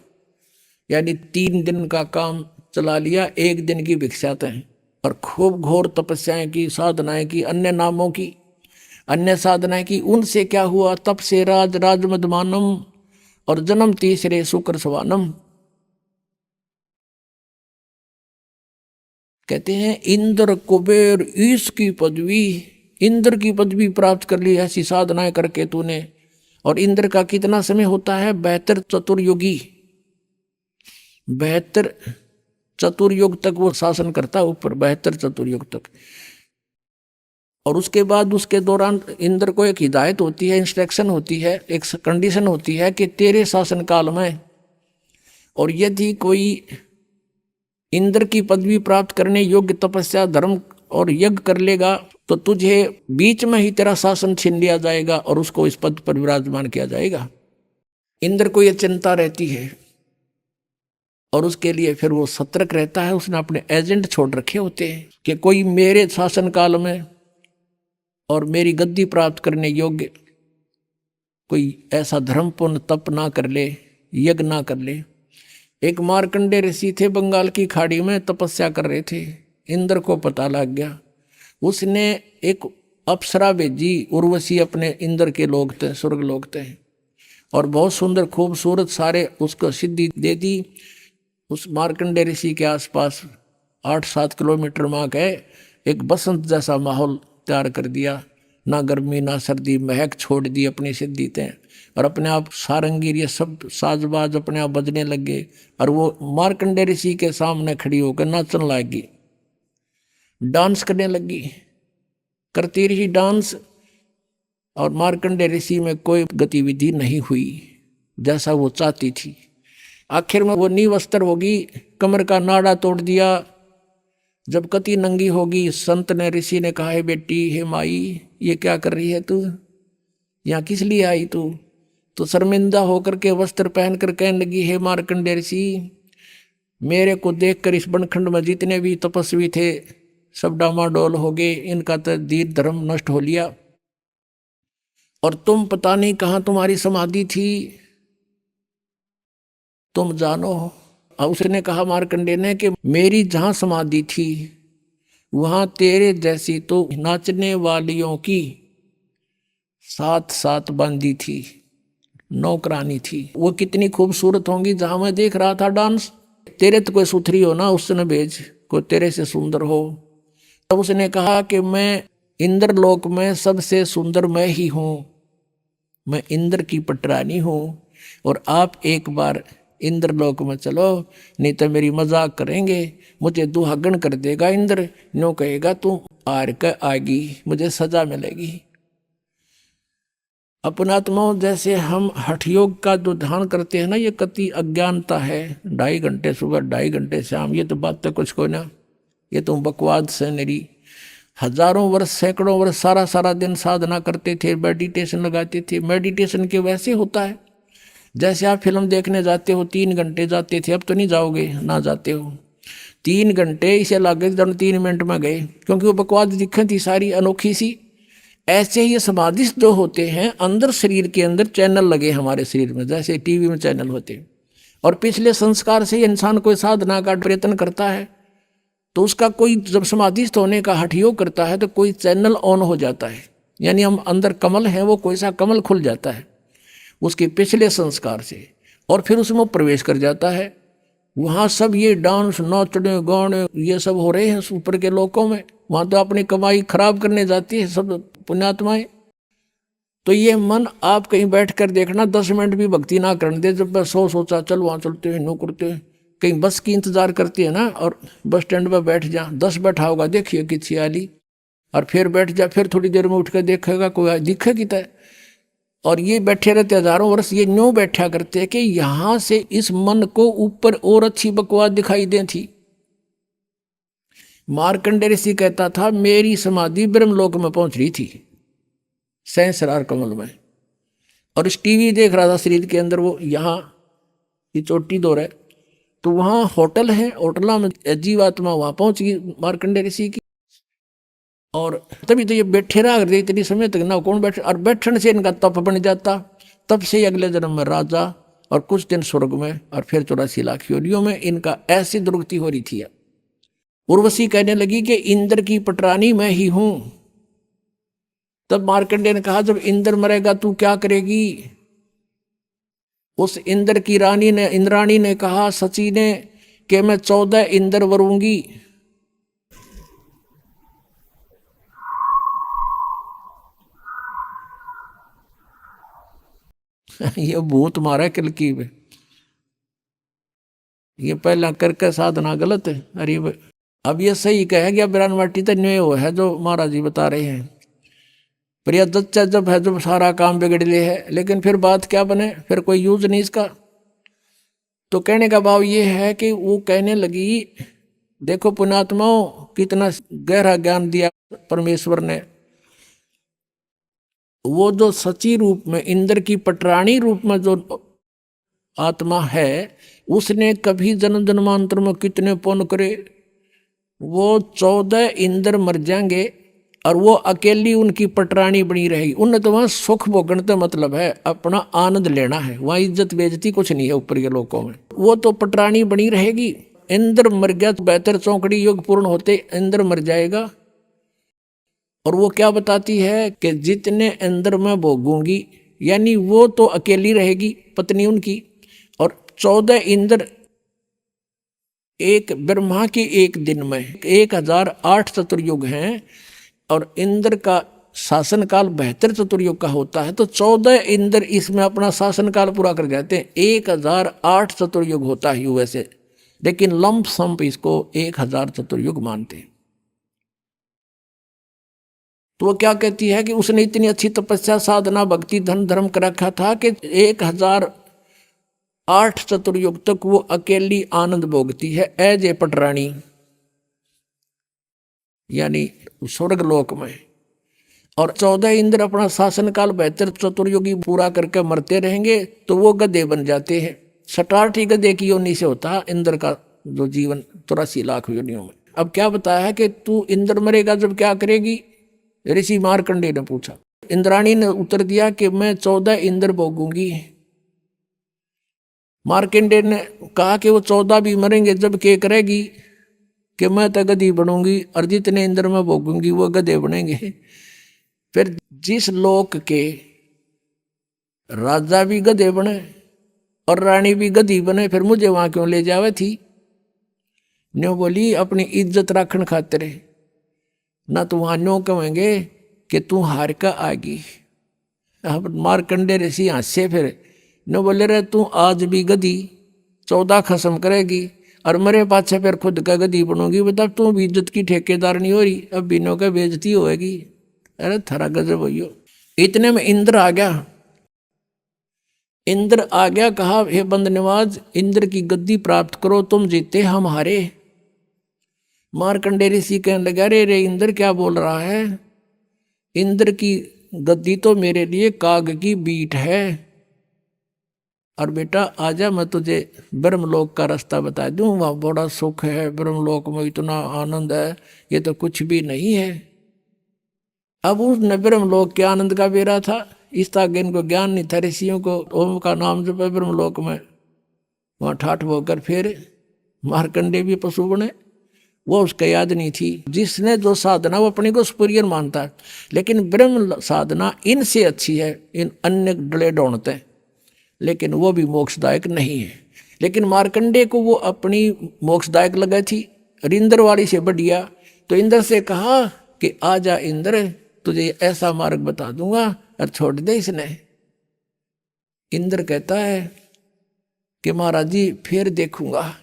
यानी 3 दिन का काम चला लिया, 1 दिन की भिक्षा तय। और खूब घोर तपस्याएं की, साधनाएं की, अन्य नामों की, अन्य साधनाएं की। उनसे क्या हुआ, तप से राज राज मदमानम, और जन्म तीसरे शुक्र सवानम। कहते हैं इंद्र कुबेर ईश की पदवी, इंद्र की पदवी प्राप्त कर ली ऐसी साधनाएं करके तूने। और इंद्र का कितना समय होता है, 72 चतुर्युगी, 72 चतुर्युग तक वो शासन करता ऊपर, 72 चतुर्युग तक। और उसके बाद उसके दौरान इंद्र को एक हिदायत होती है, इंस्ट्रक्शन होती है, एक कंडीशन होती है कि तेरे शासन काल में, और यदि कोई इंद्र की पदवी प्राप्त करने योग्य तपस्या धर्म और यज्ञ कर लेगा तो तुझे बीच में ही तेरा शासन छीन लिया जाएगा और उसको इस पद पर विराजमान किया जाएगा। इंद्र को यह चिंता रहती है, और उसके लिए फिर वो सतर्क रहता है। उसने अपने एजेंट छोड़ रखे होते हैं कि कोई मेरे शासन काल में और मेरी गद्दी प्राप्त करने योग्य कोई ऐसा धर्मपूर्ण तप ना कर ले, यज्ञ ना कर ले। एक मार्कंडे ऋषि थे, बंगाल की खाड़ी में तपस्या कर रहे थे। इंद्र को पता लग गया, उसने एक अप्सरा भेजी, उर्वशी अपने इंद्र के लोग थे, स्वर्ग लोग थे, और बहुत सुंदर खूबसूरत सारे उसको सिद्धि दे दी। उस मार्कंडे ऋषि के आसपास 8-7 किलोमीटर माँ के एक बसंत जैसा माहौल तैयार कर दिया, ना गर्मी ना सर्दी, महक छोड़ दी अपनी सिद्धि ते, और अपने आप सारंगी ये सब साजबाज अपने आप बजने लगे। और वो मार्कंडे ऋषि के सामने खड़ी होकर नाचने लगी, डांस करने लगी, करती रही डांस। और मार्कंडे ऋषि में कोई गतिविधि नहीं हुई जैसा वो चाहती थी। आखिर में वो निवस्त्र होगी, कमर का नाड़ा तोड़ दिया। जब कति नंगी होगी, संत ने ऋषि ने कहा, है बेटी, हे माई, ये क्या कर रही है तू, यहाँ किस लिए आई तू? तो शर्मिंदा होकर के वस्त्र पहनकर कहने लगी, हे मार्कंडे ऋषि, मेरे को देखकर इस बनखंड में जितने भी तपस्वी थे सब डामाडोल हो गए, इनका तो दीन धर्म नष्ट हो लिया, और तुम पता नहीं कहाँ तुम्हारी समाधि थी, तुम जानो। और उसने कहा मार्कंडे ने कि मेरी जहाँ समाधि थी वहाँ तेरे जैसी तो नाचने वालियों की 7 बांधी थी, नौकरानी थी। वो कितनी खूबसूरत होंगी जहाँ मैं देख रहा था डांस। तेरे तो कोई सुथरी हो ना, उसने भेज, कोई तेरे से सुंदर हो। तब उसने कहा कि मैं इंद्र लोक में सबसे सुंदर मैं ही हूँ, मैं इंद्र की पटरानी हूँ, और आप एक बार इंद्र लोक में चलो, नहीं तो मेरी मजाक करेंगे, मुझे दुहागन कर देगा इंद्र, नो कहेगा तू आर कर आएगी, मुझे सजा मिलेगी। अपनात्माओं, जैसे हम हठ योग का जो ध्यान करते हैं ना, ये कति अज्ञानता है। 2.5 घंटे सुबह, 2.5 घंटे शाम, ये तो बात तो कुछ को ना। ये तुम बकवाद से नरी। हजारों वर्ष सैकड़ों वर्ष सारा सारा दिन साधना करते थे, मेडिटेशन लगाते थे। मेडिटेशन के वैसे होता है जैसे आप फिल्म देखने जाते हो, 3 घंटे जाते थे, अब तो नहीं जाओगे, ना जाते हो। 3 घंटे इसे लगे जब 3 मिनट में गए, क्योंकि वो बकवाद दिक्कत थी सारी अनोखी सी। ऐसे ही समाधिस्थ जो होते हैं, अंदर शरीर के अंदर चैनल लगे हमारे शरीर में, जैसे टीवी में चैनल होते हैं। और पिछले संस्कार से इंसान कोई साधना का प्रयत्न करता है तो उसका कोई जब समाधिस्थ होने का हठ योग करता है तो कोई चैनल ऑन हो जाता है, यानी हम अंदर कमल है, वो कोई सा कमल खुल जाता है उसके पिछले संस्कार से, और फिर उसमें प्रवेश कर जाता है। वहाँ सब ये डांस नाचने गाने ये सब हो रहे हैं ऊपर के लोकों में। वहाँ तो अपनी कमाई खराब करने जाती है सब पुण्यात्माएं। तो ये मन आप कहीं बैठ कर देखना, 10 मिनट भी भक्ति ना करने दे। जब मैं सोचा चल वहाँ चलते हैं, नो करते हैं, कहीं बस की इंतजार करती है ना, और बस स्टैंड पर बैठ जा, 10 बैठा होगा देखिए कि छियाली, और फिर बैठ जा, फिर थोड़ी देर में उठ कर देखेगा कोई दिखे कि तय। और ये बैठे रहते हजारों वर्ष, ये न्यों बैठा करते कि यहाँ से इस मन को ऊपर और अच्छी बकवास दिखाई दे थी। मार्कंडेय ऋषि कहता था मेरी समाधि ब्रह्मलोक में पहुंच रही थी, सहस्रार कमल में, और इस टीवी देख रहा था शरीर के अंदर। वो यहाँ ये चोटी दौर है तो वहाँ होटल है, होटला में जीवात्मा वहाँ पहुंच गई मार्कंडेय ऋषि की। और तभी तो ये बैठे रहा करते इतनी समय तक, ना कौन बैठे, और बैठने से इनका तप बन जाता। तब से अगले जन्म में राजा, और कुछ दिन स्वर्ग में, और फिर 84 लाख योनियों में इनका ऐसी दुर्गति हो रही थी। उर्वशी कहने लगी कि इंद्र की पटरानी मैं ही हूं। तब मार्कंडेय ने कहा जब इंद्र मरेगा तू क्या करेगी? उस इंद्र की रानी ने, इंद्राणी ने कहा सची ने कि मैं 14 इंद्र वरूंगी। ये भूत मारा कलकी में, ये पहला करके साधना गलत है। अरे अब ये सही कहे गया बिरान माटी तो न्याय वो है जो महाराज जी बता रहे हैं। प्रिया दच्चा जब है जब सारा काम बिगड़ ले है, लेकिन फिर बात क्या बने, फिर कोई यूज नहीं इसका। तो कहने का भाव ये है कि वो कहने लगी देखो पुण्यात्माओं कितना गहरा ज्ञान दिया परमेश्वर ने। वो जो सची रूप में इंद्र की पटरानी रूप में जो आत्मा है, उसने कभी जन्म जन्मांतर में कितने पुण्य करे, वो 14 इंद्र मर जाएंगे और वो अकेली उनकी पटरानी बनी रहेगी। उन्हें तो वहां सुख भोगने का मतलब है, अपना आनंद लेना है, वहां इज्जत बेइज्जती कुछ नहीं है ऊपर के लोगों में। वो तो पटरानी बनी रहेगी। इंद्र मर गया तो बेहतर चौकड़ी युग पूर्ण होते इंद्र मर जाएगा। और वो क्या बताती है कि जितने इंद्र में भोगूंगी, यानी वो तो अकेली रहेगी पत्नी उनकी, और 14 इंद्र एक ब्रह्मा के एक दिन में 1008 चतुर्युग हैं, और इंद्र का शासन काल 72 चतुर्युग का होता है। तो 14 इंद्र इसमें अपना शासन काल पूरा कर जाते हैं। 1008 चतुर्युग होता है वैसे, लेकिन लंप संप इसको 1000 चतुर्युग मानते हैं। तो वो क्या कहती है कि उसने इतनी अच्छी तपस्या साधना भक्ति धन धर्म कर रखा था कि 1008 चतुर्युग तक वो अकेली आनंद भोगती है एज ए पटरानी, यानी स्वर्ग लोक में। और 14 इंद्र अपना शासन काल 72 चतुर्युगी पूरा करके मरते रहेंगे तो वो गधे बन जाते हैं। 60 गधे की योनि से होता है इंद्र का जो जीवन 83 लाख योनियों में। अब क्या बताया है कि तू इंद्र मरेगा जब क्या करेगी? ऋषि मार्कंडेय ने पूछा। इंद्राणी ने उत्तर दिया कि मैं 14 इंद्र भोगूंगी। मार्कंडेय ने कहा कि वो 14 भी मरेंगे जब क्या करेगी कि मैं तो गधी बनूंगी, और जितने इंद्र में भोगूंगी वो गधे बनेंगे। फिर जिस लोक के राजा भी गधे बने और रानी भी गधी बने, फिर मुझे वहां क्यों ले जावे थी? न्यों बोली अपनी इज्जत रखने खातिर, ना तो वहां न्यों कहेंगे कि तू हार का आगी। अब मार्कंडेय ऋषि हंसे, फिर न्यों बोले रहे तू आज भी गधी 14 खत्म करेगी और मेरे पाछे फिर खुद का गधी बनोगी। बता तू भी इज्जत की ठेकेदार नहीं हो रही, अब बिनों का बेइज्जती होगी। अरे थारा गजब हो। इतने में इंद्र आ गया। इंद्र आ गया, कहा हे बंद नवाज इंद्र की गद्दी प्राप्त करो, तुम जीते हम हारे। मार्कंडे ऋषि कहने लगा, रे रे इंद्र क्या बोल रहा है? इंद्र की गद्दी तो मेरे लिए काग की बीट है, और बेटा आजा मैं तुझे ब्रह्मलोक का रास्ता बता दूं, वहाँ बड़ा सुख है, ब्रह्मलोक में इतना आनंद है, ये तो कुछ भी नहीं है। अब उसने ब्रह्मलोक के आनंद का बेरा था, इस तागे इनको ज्ञान नहीं था ऋषियों को, ओम का नाम जब ब्रह्मलोक में वहाँ ठाठ होकर फिर मार्कंडे भी पशु बने, वो उसका याद नहीं थी। जिसने जो साधना वो अपने को सुपीरियर मानता है, लेकिन ब्रह्म साधना इनसे अच्छी है, इन अन्य डले ढूंढते, लेकिन वो भी मोक्षदायक नहीं है। लेकिन मार्कंडे को वो अपनी मोक्षदायक लगा थी, और इंद्र वाली से बढ़िया। तो इंद्र से कहा कि आजा इंद्र, तुझे ऐसा मार्ग बता दूंगा, और छोड़ दे इसने। इंद्र कहता है कि महाराज जी फिर देखूंगा,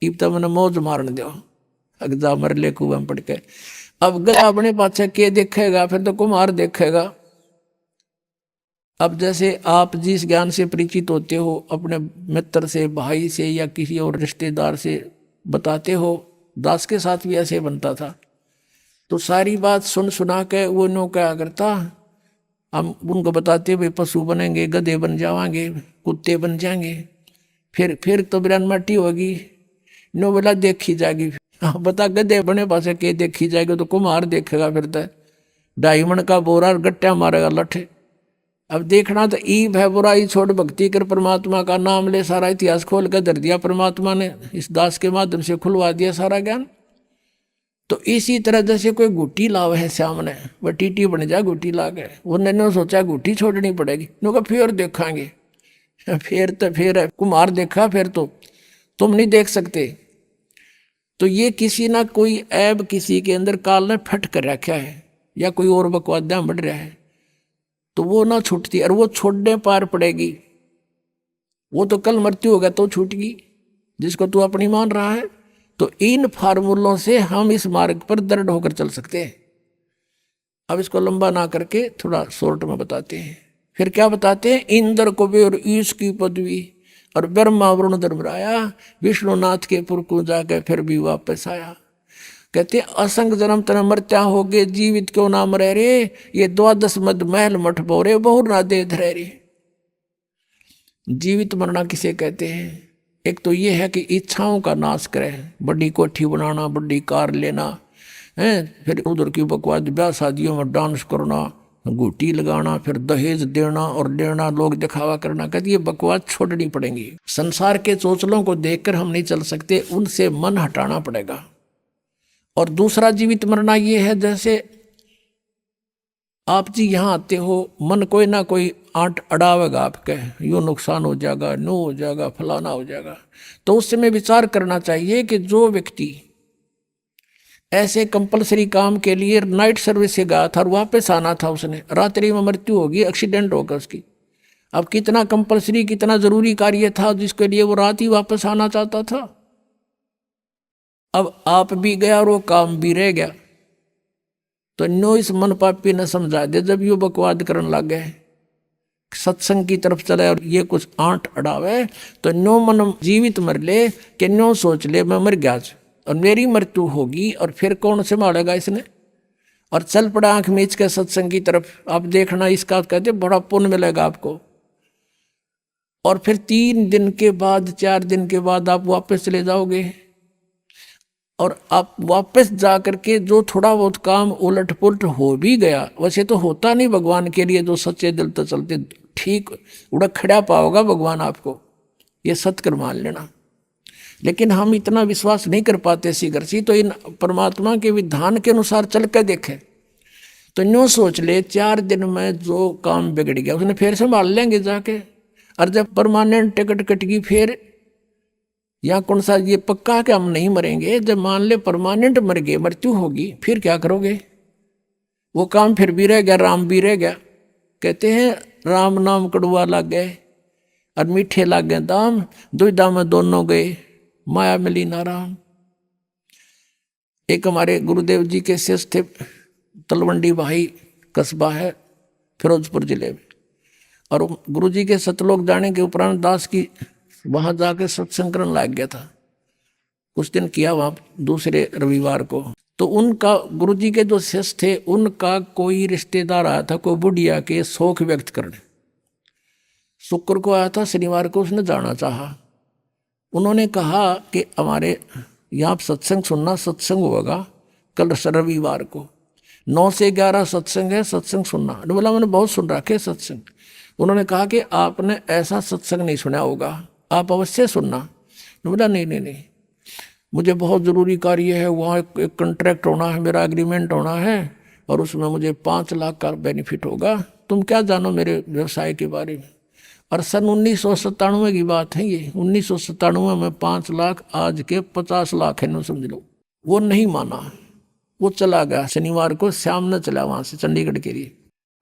इब तो मैंने मौज मारने दो, अगजा मर ले कुआं पड़ के। अब गधा अपने पाछे के देखेगा, फिर तो कुमार देखेगा। अब जैसे आप जिस ज्ञान से परिचित होते हो, अपने मित्र से, भाई से, या किसी और रिश्तेदार से बताते हो, दास के साथ भी ऐसे बनता था। तो सारी बात सुन सुना के वो नो क्या करता, हम उनको बताते भाई पशु बनेंगे, गधे बन जावांगे, कुत्ते बन जाएंगे, फिर तो बिरान मट्टी होगी, नो बोला देखी जाएगी। हाँ बता, गधे बने पासे के देखी जाएगी, तो कुम्हार देखेगा, फिर तो डायमंड का बोरा गट्टा मारेगा लठे। अब देखना तो ईब है, बुराई छोड़ भक्ति कर, परमात्मा का नाम ले, सारा इतिहास खोल कर धर दिया परमात्मा ने, इस दास के माध्यम से खुलवा दिया सारा ज्ञान। तो इसी तरह जैसे कोई गुट्टी लाव है सामने, वह टीटी बन जा गुट्टी ला के, उन्होंने सोचा गुट्टी छोड़नी पड़ेगी, नो फिर देखांगे, फिर कुम्हार देखा, फिर तो तुम नहीं देख सकते। तो ये किसी ना कोई ऐब किसी के अंदर काल ने फट कर रखा है, या कोई और बकवादा बढ़ रहा है, तो वो ना छूटती, और वो छोड़ने पार पड़ेगी। वो तो कल मृत्यु होगा तो छूटेगी, जिसको तू अपनी मान रहा है। तो इन फार्मूलों से हम इस मार्ग पर दृढ़ होकर चल सकते हैं। अब इसको लंबा ना करके थोड़ा शॉर्ट में बताते हैं। फिर क्या बताते हैं, इंद्र कुबेर ईश की पदवी, और ब्रह्मा वरुण धर्मराया, विष्णुनाथ के पुर को जाकर फिर भी वापस आया। कहते असंग जन्म तन मरत्या हो गए, जीवित क्यों ना मरे रे, ये 12 मद महल मठ बोरे, बहुर ना दे धरे रे। जीवित मरना किसे कहते हैं? एक तो ये है कि इच्छाओं का नाश करे, बड़ी कोठी बनाना, बड़ी कार लेना है, फिर उधर की बकवास ब्याह शादियों में डांस करना, घूटी लगाना, फिर दहेज देना और लेना, लोग दिखावा करना। कहते ये बकवास छोड़नी पड़ेगी। संसार के चोचलों को देखकर हम नहीं चल सकते, उनसे मन हटाना पड़ेगा। और दूसरा जीवित मरना ये है, जैसे आप जी यहाँ आते हो, मन कोई ना कोई आंट अड़ावेगा आपके, यूँ नुकसान हो जाएगा, नो हो जाएगा, फलाना हो जाएगा। तो उस समय विचार करना चाहिए कि जो व्यक्ति ऐसे कंपलसरी काम के लिए नाइट सर्विस से गया था और वापस आना था, उसने रात्रि में मृत्यु होगी, एक्सीडेंट होगा उसकी। अब कितना कंपलसरी, कितना जरूरी कार्य था जिसके लिए वो रात ही वापस आना चाहता था। अब आप भी गया और वो काम भी रह गया। तो नो इस मन पापी ने समझा दे, जब ये बकवाद करने लग गए, सत्संग की तरफ चले और ये कुछ आंट अड़ावे, तो नो मन जीवित मर ले कि नो सोच ले मैं मर गया और मेरी मृत्यु होगी, और फिर कौन संभालेगा इसने। और चल पड़ा आंख मीच के सत्संग की तरफ। आप देखना इसका कहते बड़ा पुण्य मिलेगा आपको। और फिर 3 दिन के बाद, 4 दिन के बाद आप वापस चले जाओगे, और आप वापस जा करके जो थोड़ा बहुत काम उलट पुलट हो भी गया, वैसे तो होता नहीं भगवान के लिए, जो सच्चे दिल तो चलते ठीक उड़ा खड़ा पाओगा भगवान आपको, ये सत्कर मान लेना। लेकिन हम इतना विश्वास नहीं कर पाते सी, तो इन परमात्मा के विधान के अनुसार चल कर देखें। तो यूँ सोच ले 4 दिन में जो काम बिगड़ गया उसने फिर संभाल लेंगे जाके। और जब परमानेंट टिकट कटेगी फिर, या कौन सा ये पक्का कि हम नहीं मरेंगे, जब मान ले परमानेंट मर गए, मृत्यु होगी, फिर क्या करोगे? वो काम फिर भी रह गया, राम भी रह गया। कहते हैं राम नाम कड़ुआ लग गए और मीठे लग गए दाम, दुविधा में दोनों गए, माया मिली ना राम। एक हमारे गुरुदेव जी के शिष्य थे, तलवंडी भाई कस्बा है फिरोजपुर जिले में, और गुरु जी के सतलोक जाने के उपरांत दास की वहाँ जाके सत्संग करने लग गया था। कुछ दिन किया वहाँ दूसरे रविवार को। तो उनका गुरुजी के जो शिष्य थे उनका कोई रिश्तेदार आया था, कोई बुढ़िया के शौक व्यक्त करने। शुक्र को आया था, शनिवार को उसने जाना चाहा। उन्होंने कहा कि हमारे यहाँ सत्संग सुनना, सत्संग होगा कल रविवार को 9 से 11 सत्संग है, सत्संग सुनना। बोला मैंने बहुत सुन रखे सत्संग। उन्होंने कहा कि आपने ऐसा सत्संग नहीं सुना होगा, आप अवश्य सुनना। बोला नहीं, मुझे बहुत ज़रूरी कार्य है, वहाँ एक कॉन्ट्रैक्ट होना है, मेरा एग्रीमेंट होना है और उसमें मुझे 5 लाख का बेनिफिट होगा। तुम क्या जानो मेरे व्यवसाय के बारे में। और सन 1997 की बात है ये। 1997 में 5 लाख, आज के 50 लाख है, न समझ लो। वो नहीं माना, वो चला गया। शनिवार को शाम न चला वहाँ से चंडीगढ़ के लिए।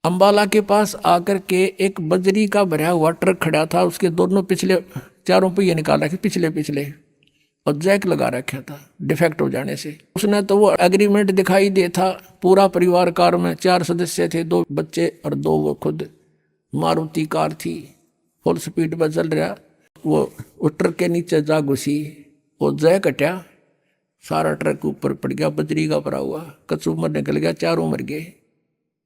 अम्बाला के पास आकर के एक बजरी का भरा हुआ ट्रक खड़ा था, उसके दोनों पिछले चारों पहिए निकाल रखे, पिछले और जैक लगा रखा था डिफेक्ट हो जाने से। उसने तो वो एग्रीमेंट दिखाई दे था, पूरा परिवार कार में 4 सदस्य थे, 2 बच्चे और 2 वो खुद। मारुति कार थी, फुल स्पीड पर चल रहा। वो ट्रक के नीचे जा घुसी, वो जैक हटा, सारा ट्रक ऊपर पड़ गया, बजरी का भरा हुआ। कचूमर निकल गया, चारों मर गए।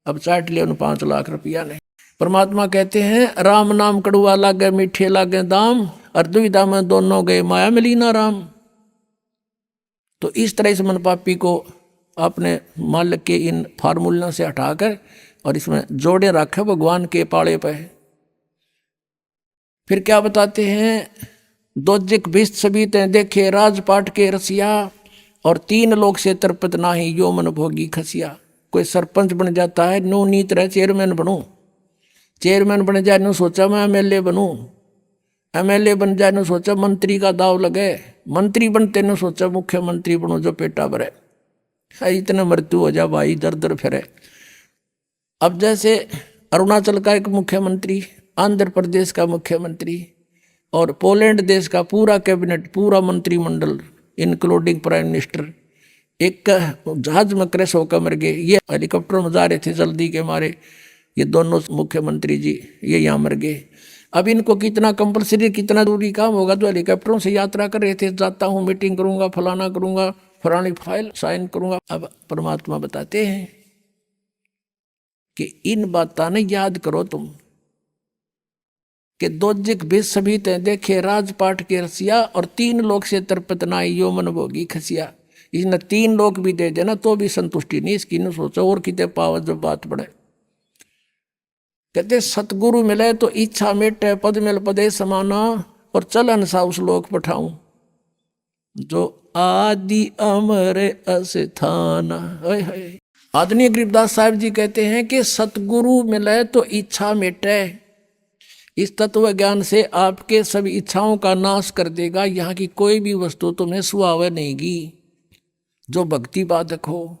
अब चाट लिया उन 5 लाख रुपया ने। परमात्मा कहते हैं राम नाम कड़ुआ लागे, मीठे लागे दाम, और दुविधा में दोनों गए, माया मिली ना राम। तो इस तरह से मन पापी को अपने मालिक के इन फार्मूलों से हटाकर और इसमें जोड़े रखे भगवान के पाले पे। फिर क्या बताते हैं, दोजिक बिस्त सभी ते देखे राजपाट के रसिया, और 3 लोग से तरपत नाही यो मन भोगी खसिया। कोई सरपंच बन जाता है, नो नीत रहे चेयरमैन बनूं, चेयरमैन बन जाए नो सोचा मैं एमएलए बनूं, एमएलए बन जाए नो सोचा मंत्री का दाव लगे, मंत्री बनते नो सोचा मुख्यमंत्री बनो जो पेटा भरे। इतने मृत्यु हो जा भाई, दर दर फिरे। अब जैसे अरुणाचल का एक मुख्यमंत्री, आंध्र प्रदेश का मुख्यमंत्री और पोलैंड देश का पूरा कैबिनेट, पूरा मंत्रिमंडल इंक्लूडिंग प्राइम मिनिस्टर एक जहाज में क्रैश होकर मर गए। ये हेलीकॉप्टर में जा रहे थे जल्दी के मारे, ये दोनों मुख्यमंत्री जी ये यहाँ मर गए। अब इनको कितना कंपलसरी, कितना दूरी काम होगा, तो हेलीकॉप्टरों से यात्रा कर रहे थे, जाता हूँ मीटिंग करूँगा, फलाना करूँगा, फलानी फाइल साइन करूँगा। अब परमात्मा बताते हैं कि इन बातों ने याद करो तुम कि दोजिक भी सभी ते देखे राजपाट के रसिया, और 3 लोग से तरपत नाई यो मन भोगी खसिया। इसने 3 लोग भी दे देना तो भी संतुष्टि नहीं इसकी, न सोचो और कितने पावत जब बात बढ़े। कहते सतगुरु मिले तो इच्छा मेटे, पद मिल पदे समाना, और चल हंसा उस लोक पठाऊं जो आदि अमर अस्थाना। आदरणीय गरीबदास साहब जी कहते हैं कि सतगुरु मिले तो इच्छा मेटे। इस तत्व ज्ञान से आपके सभी इच्छाओं का नाश कर देगा। यहाँ की कोई भी वस्तु तुम्हें सुहावे नहींगी जो भक्ति बाधक हो।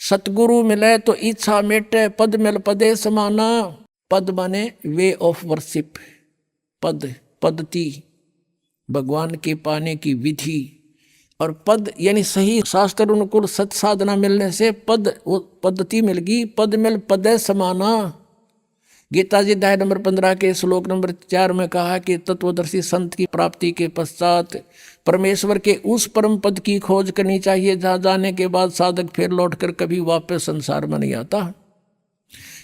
सतगुरु मिले तो इच्छा मेटे, पद मिल पदे समाना। पद माने वे ऑफ वर्शिप, पद पद्धति, भगवान के पाने की विधि। और पद यानी सही शास्त्र अनुकूल सत साधना मिलने से पद, वो पद्धति मिल गई। पद मिल पदे समाना। गीता जी अध्याय नंबर 15 के श्लोक नंबर 4 में कहा कि तत्वदर्शी संत की प्राप्ति के पश्चात परमेश्वर के उस परम पद की खोज करनी चाहिए जहाँ जाने के बाद साधक फिर लौटकर कभी वापस संसार में नहीं आता।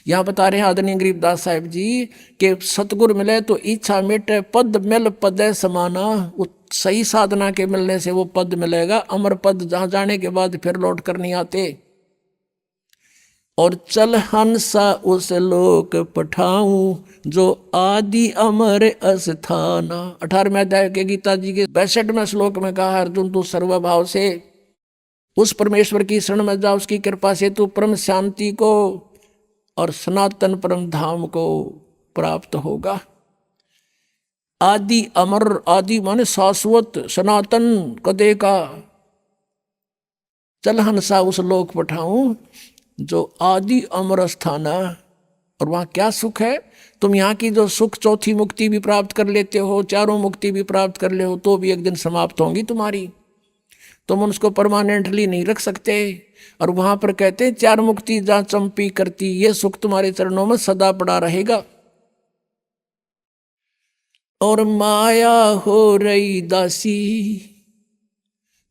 यहाँ बता रहे हैं आदरणीय गरीबदास साहिब जी कि सतगुरु मिले तो इच्छा मिटे, पद मिल पदे समाना। सही साधना के मिलने से वो पद मिलेगा, अमर पद, जहाँ जाने के बाद फिर लौट कर नहीं आते। और चल हंसा उस लोक पठाऊं जो आदि अमर अस्थाना। 18वें अध्याय के गीता जी के 62वें श्लोक में कहा, अर्जुन तू सर्वभाव से उस परमेश्वर की शरण में जा, उसकी कृपा से तू परम शांति को और सनातन परम धाम को प्राप्त होगा। आदि अमर, आदि माने शाश्वत, सनातन कदे का। चल हंसा उस लोक पठाऊं जो आदि अमर स्थाना। और वहाँ क्या सुख है? तुम यहाँ की जो सुख, चौथी मुक्ति भी प्राप्त कर लेते हो, चारों मुक्ति भी प्राप्त कर ले हो, तो भी एक दिन समाप्त होंगी तुम्हारी। तुम उसको परमानेंटली नहीं रख सकते। और वहाँ पर कहते हैं 4 मुक्ति जहाँ चंपी करती, ये सुख तुम्हारे चरणों में सदा पड़ा रहेगा। और माया हो रही दासी,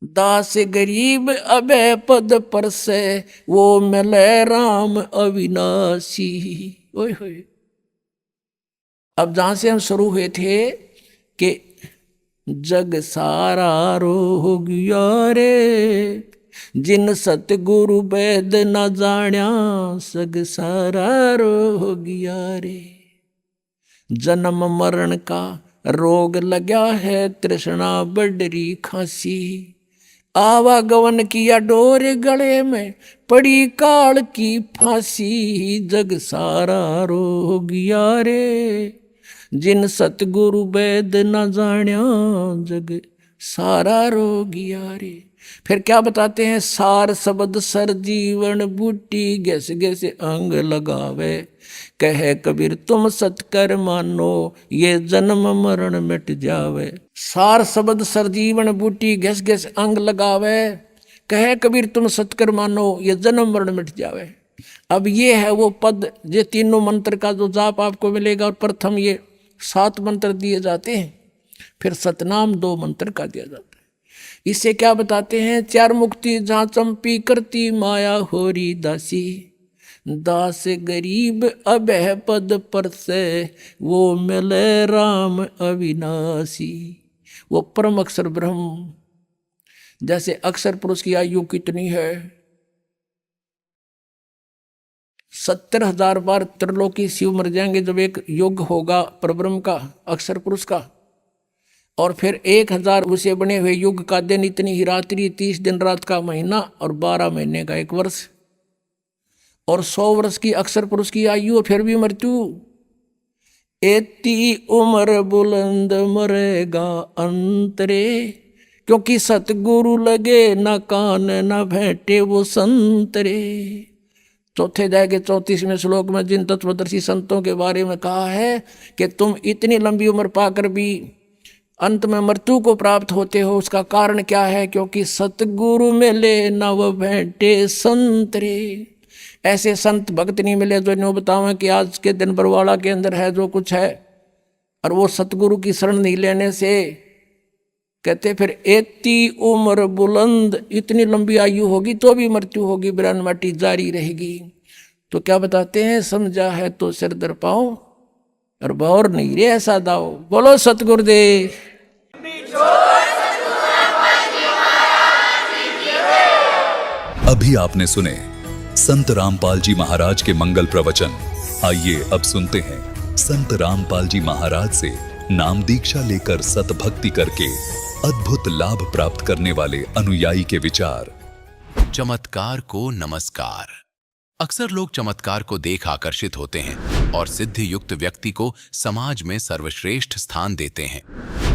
दास गरीब अभय पद पर से वो मिले राम अविनाशी। ओए होए। अब जहां से हम शुरू हुए थे कि जग सारा रोगिया रे, जिन सतगुरु वैद न जाण्या, सग सारा रोगिया रे। जन्म मरण का रोग लग्या है, तृष्णा बडरी खांसी, आवागवन किया डोर गले में, पड़ी काल की फांसी। जग सारा रोगिया रे, जिन सतगुरु वैद न जाण्या, जग सारा रोगिया रे। फिर क्या बताते हैं, सार शब्द सर जीवन बूटी, गैस गैस अंग लगावे, कहे कबीर तुम सतकर मानो, ये जन्म मरण मिट जावे। सार शब्द सर जीवन बूटी, गैस गैस अंग लगावे, कहे कबीर तुम सतकर मानो, ये जन्म मरण मिट जावे। अब ये है वो पद, ये तीनों मंत्र का जो जाप आपको मिलेगा। और प्रथम ये 7 मंत्र दिए जाते हैं, फिर सतनाम 2 मंत्र का दिया जाता है। इससे क्या बताते हैं, 4 मुक्ति जहाँ चंपी करती माया होरी दासी, दास गरीब अभय पद पर से वो मिले राम अविनाशी। वो परम अक्षर ब्रह्म, जैसे अक्षर पुरुष की आयु कितनी है, 70,000 बार त्रिलोकी शिव मर जाएंगे जब एक युग होगा परब्रह्म का, अक्षर पुरुष का। और फिर 1000 उसे बने हुए युग का दिन, इतनी ही रात्रि, 30 दिन रात का महीना, और 12 महीने का 1 वर्ष, और 100 वर्ष की अक्षर पुरुष की आयु, फिर भी मृत्यु। एती उम्र बुलंद मरेगा अंतरे, क्योंकि सतगुरु लगे न कान न भेंटे वो संतरे। चौथे अध्याय के 34वें श्लोक में जिन तत्वदर्शी संतों के बारे में कहा है कि तुम इतनी लंबी उम्र पाकर भी अंत में मृत्यु को प्राप्त होते हो, उसका कारण क्या है, क्योंकि सतगुरु मिले न वो भेंटे संतरे। ऐसे संत भक्त नहीं मिले जो इन्हों बतावें कि आज के दिन बरवाड़ा के अंदर है जो कुछ है, और वो सतगुरु की शरण नहीं लेने से। कहते फिर एती उम्र बुलंद, इतनी लंबी आयु होगी तो भी मृत्यु होगी, बिरान माटी जारी रहेगी। तो क्या बताते हैं, समझा है तो सिर दर पाओ, और बौर नहीं रे ऐसा दाओ। बोलो सतगुरुदेव।
अभी आपने सुने संत रामपाल जी महाराज के मंगल प्रवचन। आइए अब सुनते हैं संत रामपाल जी महाराज से नाम दीक्षा लेकर सतभक्ति करके अद्भुत लाभ प्राप्त करने वाले अनुयायी के विचार।
चमत्कार को नमस्कार। अक्सर लोग चमत्कार को देख आकर्षित होते हैं और सिद्धि युक्त व्यक्ति को समाज में सर्वश्रेष्ठ स्थान देते हैं।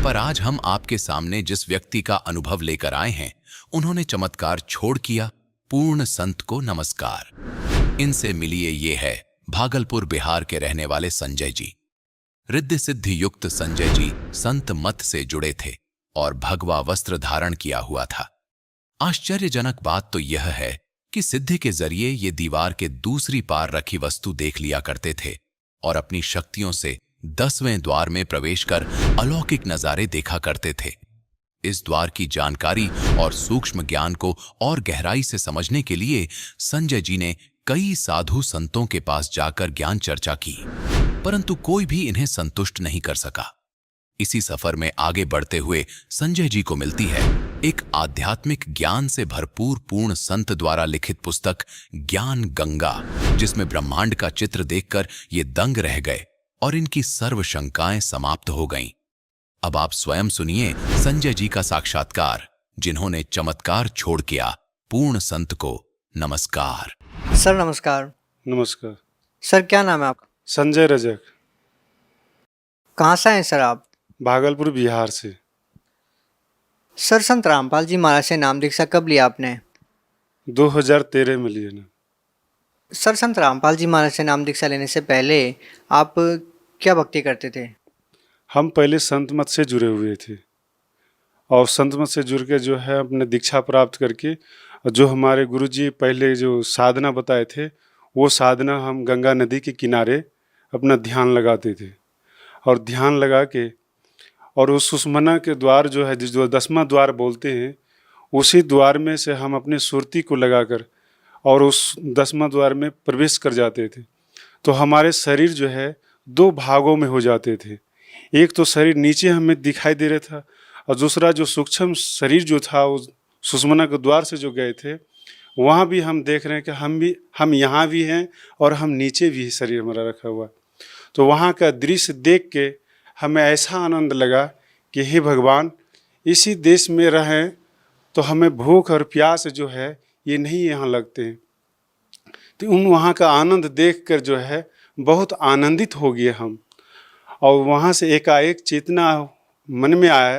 पर आज हम आपके सामने जिस व्यक्ति का अनुभव लेकर आए हैं, उन्होंने चमत्कार छोड़ किया। पूर्ण संत को नमस्कार। इनसे मिलिए ये है भागलपुर बिहार के रहने वाले संजय जी। रिद्धि सिद्धि युक्त संजय जी संत मत से जुड़े थे और भगवा वस्त्र धारण किया हुआ था। आश्चर्यजनक बात तो यह है कि सिद्धि के जरिए ये दीवार के दूसरी पार रखी वस्तु देख लिया करते थे और अपनी शक्तियों से 10वें द्वार में प्रवेश कर अलौकिक नजारे देखा करते थे। इस द्वार की जानकारी और सूक्ष्म ज्ञान को और गहराई से समझने के लिए संजय जी ने कई साधु संतों के पास जाकर ज्ञान चर्चा की, परंतु कोई भी इन्हें संतुष्ट नहीं कर सका। इसी सफर में आगे बढ़ते हुए संजय जी को मिलती है एक आध्यात्मिक ज्ञान से भरपूर पूर्ण संत द्वारा लिखित पुस्तक ज्ञान गंगा, जिसमें ब्रह्मांड का चित्र देखकर ये दंग रह गए और इनकी सर्व शंकाएं समाप्त हो गईं। अब आप स्वयं सुनिए संजय जी का साक्षात्कार, जिन्होंने चमत्कार छोड़ किया। पूर्ण संत को नमस्कार।
सर नमस्कार।
नमस्कार
सर, क्या नाम है आपका?
संजय रजक।
कहाँ से हैं सर आप?
भागलपुर बिहार से।
सर, संत रामपाल जी महाराज से नाम दीक्षा कब लिया आपने?
2013 में लिए ना।
सर, संत रामपाल जी महाराज से नाम दीक्षा लेने से पहले आप क्या भक्ति करते थे?
हम पहले संत मत से जुड़े हुए थे और संत मत से जुड़ के जो है अपने दीक्षा प्राप्त करके जो हमारे गुरुजी पहले जो साधना बताए थे, वो साधना हम गंगा नदी के किनारे अपना ध्यान लगाते थे और ध्यान लगा के और उस सुषमना के द्वार जो है, जो 10वां द्वार बोलते हैं, उसी द्वार में से हम अपनी सुरती को लगाकर और उस 10वां द्वार में प्रवेश कर जाते थे। तो हमारे शरीर जो है 2 भागों में हो जाते थे। एक तो शरीर नीचे हमें दिखाई दे रहा था और दूसरा जो सूक्ष्म शरीर जो था उस सुषमना के द्वार से जो गए थे वहाँ भी हम देख रहे हैं कि हम यहाँ भी हैं और हम नीचे भी शरीर हमारा रखा हुआ। तो वहाँ का दृश्य देख के हमें ऐसा आनंद लगा कि हे भगवान, इसी देश में रहें तो हमें भूख और प्यास जो है ये नहीं यहाँ लगते हैं। तो उन वहाँ का आनंद देखकर जो है बहुत आनंदित हो गए हम। और वहाँ से एकाएक चेतना मन में आया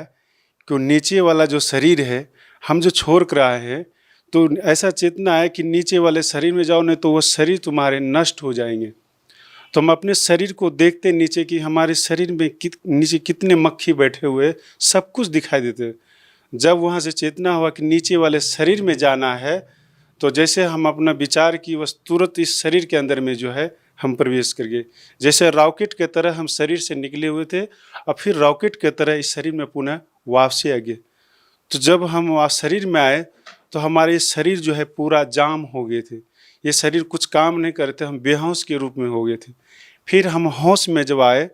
कि नीचे वाला जो शरीर है हम जो छोड़ कर आए हैं, तो ऐसा चेतना है कि नीचे वाले शरीर में जाओ नहीं तो वो शरीर तुम्हारे नष्ट हो जाएंगे। तो हम अपने शरीर को देखते नीचे कि हमारे शरीर में नीचे कितने मक्खी बैठे हुए, सब कुछ दिखाई देते। जब वहाँ से चेतना हुआ कि नीचे वाले शरीर में जाना है, तो जैसे हम अपना विचार की बस तुरंत इस शरीर के अंदर में जो है हम प्रवेश कर गए। जैसे रॉकेट के तरह हम शरीर से निकले हुए थे और फिर रॉकेट के तरह इस शरीर में पुनः वापसी आ गए। तो जब हम वहाँ शरीर में आए तो हमारे शरीर जो है पूरा जाम हो गए थे। ये शरीर कुछ काम नहीं करते, हम बेहोश के रूप में हो गए थे। फिर हम होश में जब आए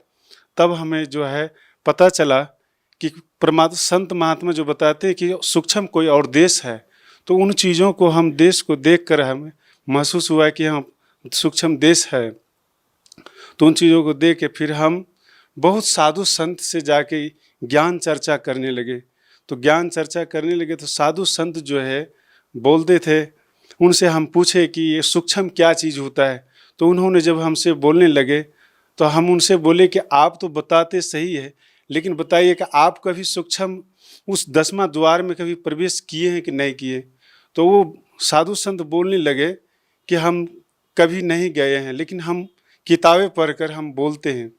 तब हमें जो है पता चला कि परमात्मा संत महात्मा जो बताते हैं कि सूक्ष्म कोई और देश है, तो उन चीज़ों को हम देश को देख कर हमें महसूस हुआ कि हम सूक्ष्म देश है। तो उन चीज़ों को देख के फिर हम बहुत साधु संत से जाके ज्ञान चर्चा करने लगे। तो ज्ञान चर्चा करने लगे तो साधु संत जो है बोलते थे, उनसे हम पूछे कि ये सूक्ष्म क्या चीज़ होता है। तो उन्होंने जब हमसे बोलने लगे तो हम उनसे बोले कि आप तो बताते सही है, लेकिन बताइए कि आप कभी सूक्ष्म उस 10वां द्वार में कभी प्रवेश किए हैं कि नहीं किए। तो वो साधु संत बोलने लगे कि हम कभी नहीं गए हैं, लेकिन हम किताबें पढ़कर हम बोलते हैं।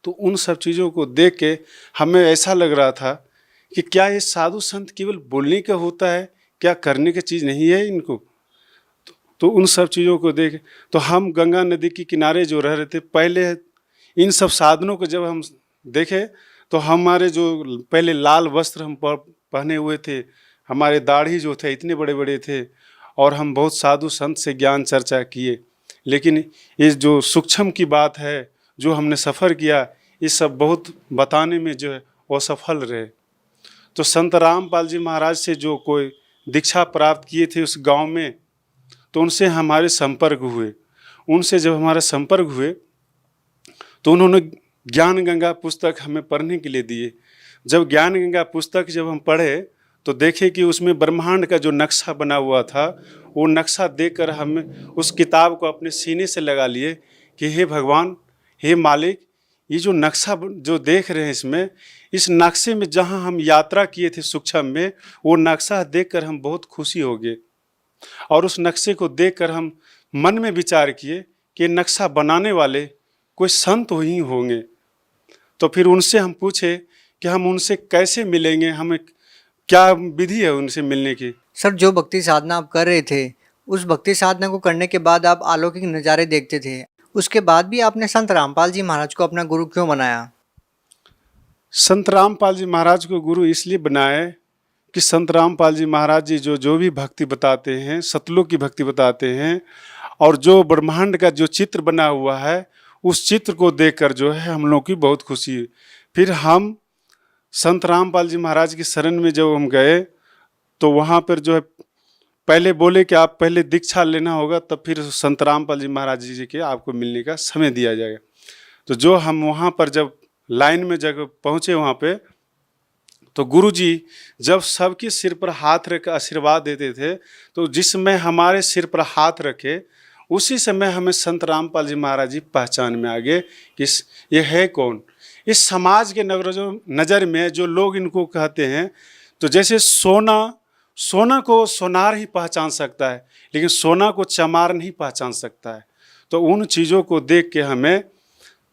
तो उन सब चीज़ों को देख के हमें ऐसा लग रहा था कि क्या ये साधु संत केवल बोलने का होता है, क्या करने की चीज़ नहीं है इनको। तो उन सब चीज़ों को देख तो हम गंगा नदी के किनारे जो रह रहे थे, पहले इन सब साधनों को जब हम देखे तो हमारे जो पहले लाल वस्त्र हम पहने हुए थे, हमारे दाढ़ी जो थे इतने बड़े बड़े थे और हम बहुत साधु संत से ज्ञान चर्चा किए। लेकिन ये जो सूक्ष्म की बात है, जो हमने सफ़र किया, ये सब बहुत बताने में जो है वो सफल रहे। तो संत रामपाल जी महाराज से जो कोई दीक्षा प्राप्त किए थे उस गांव में, तो उनसे हमारे संपर्क हुए। उनसे जब हमारा संपर्क हुए तो उन्होंने ज्ञान गंगा पुस्तक हमें पढ़ने के लिए दिए। जब ज्ञान गंगा पुस्तक जब हम पढ़े तो देखे कि उसमें ब्रह्मांड का जो नक्शा बना हुआ था, वो नक्शा देखकर हम उस किताब को अपने सीने से लगा लिए कि हे भगवान, हे मालिक, ये जो नक्शा जो देख रहे हैं इसमें, इस नक्शे में जहाँ हम यात्रा किए थे सूक्ष्म में, वो नक्शा देखकर हम बहुत खुशी हो गए। और उस नक्शे को देखकर हम मन में विचार किए कि नक्शा बनाने वाले कोई संत ही होंगे। तो फिर उनसे हम पूछे कि हम उनसे कैसे मिलेंगे, हमें क्या विधि है उनसे मिलने की।
सर, जो भक्ति साधना आप कर रहे थे, उस भक्ति साधना को करने के बाद आप अलौकिक नज़ारे देखते थे, उसके बाद भी आपने संत रामपाल जी महाराज को अपना गुरु क्यों बनाया?
संत रामपाल जी महाराज को गुरु इसलिए बनाए कि संत रामपाल जी महाराज जी जो भी भक्ति बताते हैं, सतलोक की भक्ति बताते हैं, और जो ब्रह्मांड का जो चित्र बना हुआ है, उस चित्र को देखकर जो है हम लोग की बहुत खुशी है। फिर हम संत रामपाल जी महाराज की शरण में जब हम गए तो वहाँ पर जो है पहले बोले कि आप पहले दीक्षा लेना होगा, तब फिर संत रामपाल जी महाराज जी के आपको मिलने का समय दिया जाएगा। तो जो हम वहाँ पर जब लाइन में जब पहुँचे वहाँ पे, तो गुरु जी जब सबके सिर पर हाथ रख आशीर्वाद देते थे, तो जिस समय हमारे सिर पर हाथ रखे उसी समय हमें संत रामपाल जी महाराज जी पहचान में आ गए कि ये है कौन। इस समाज के नज़र में जो लोग इनको कहते हैं, तो जैसे सोना को सोनार ही पहचान सकता है, लेकिन सोना को चमार नहीं पहचान सकता है। तो उन चीज़ों को देख के हमें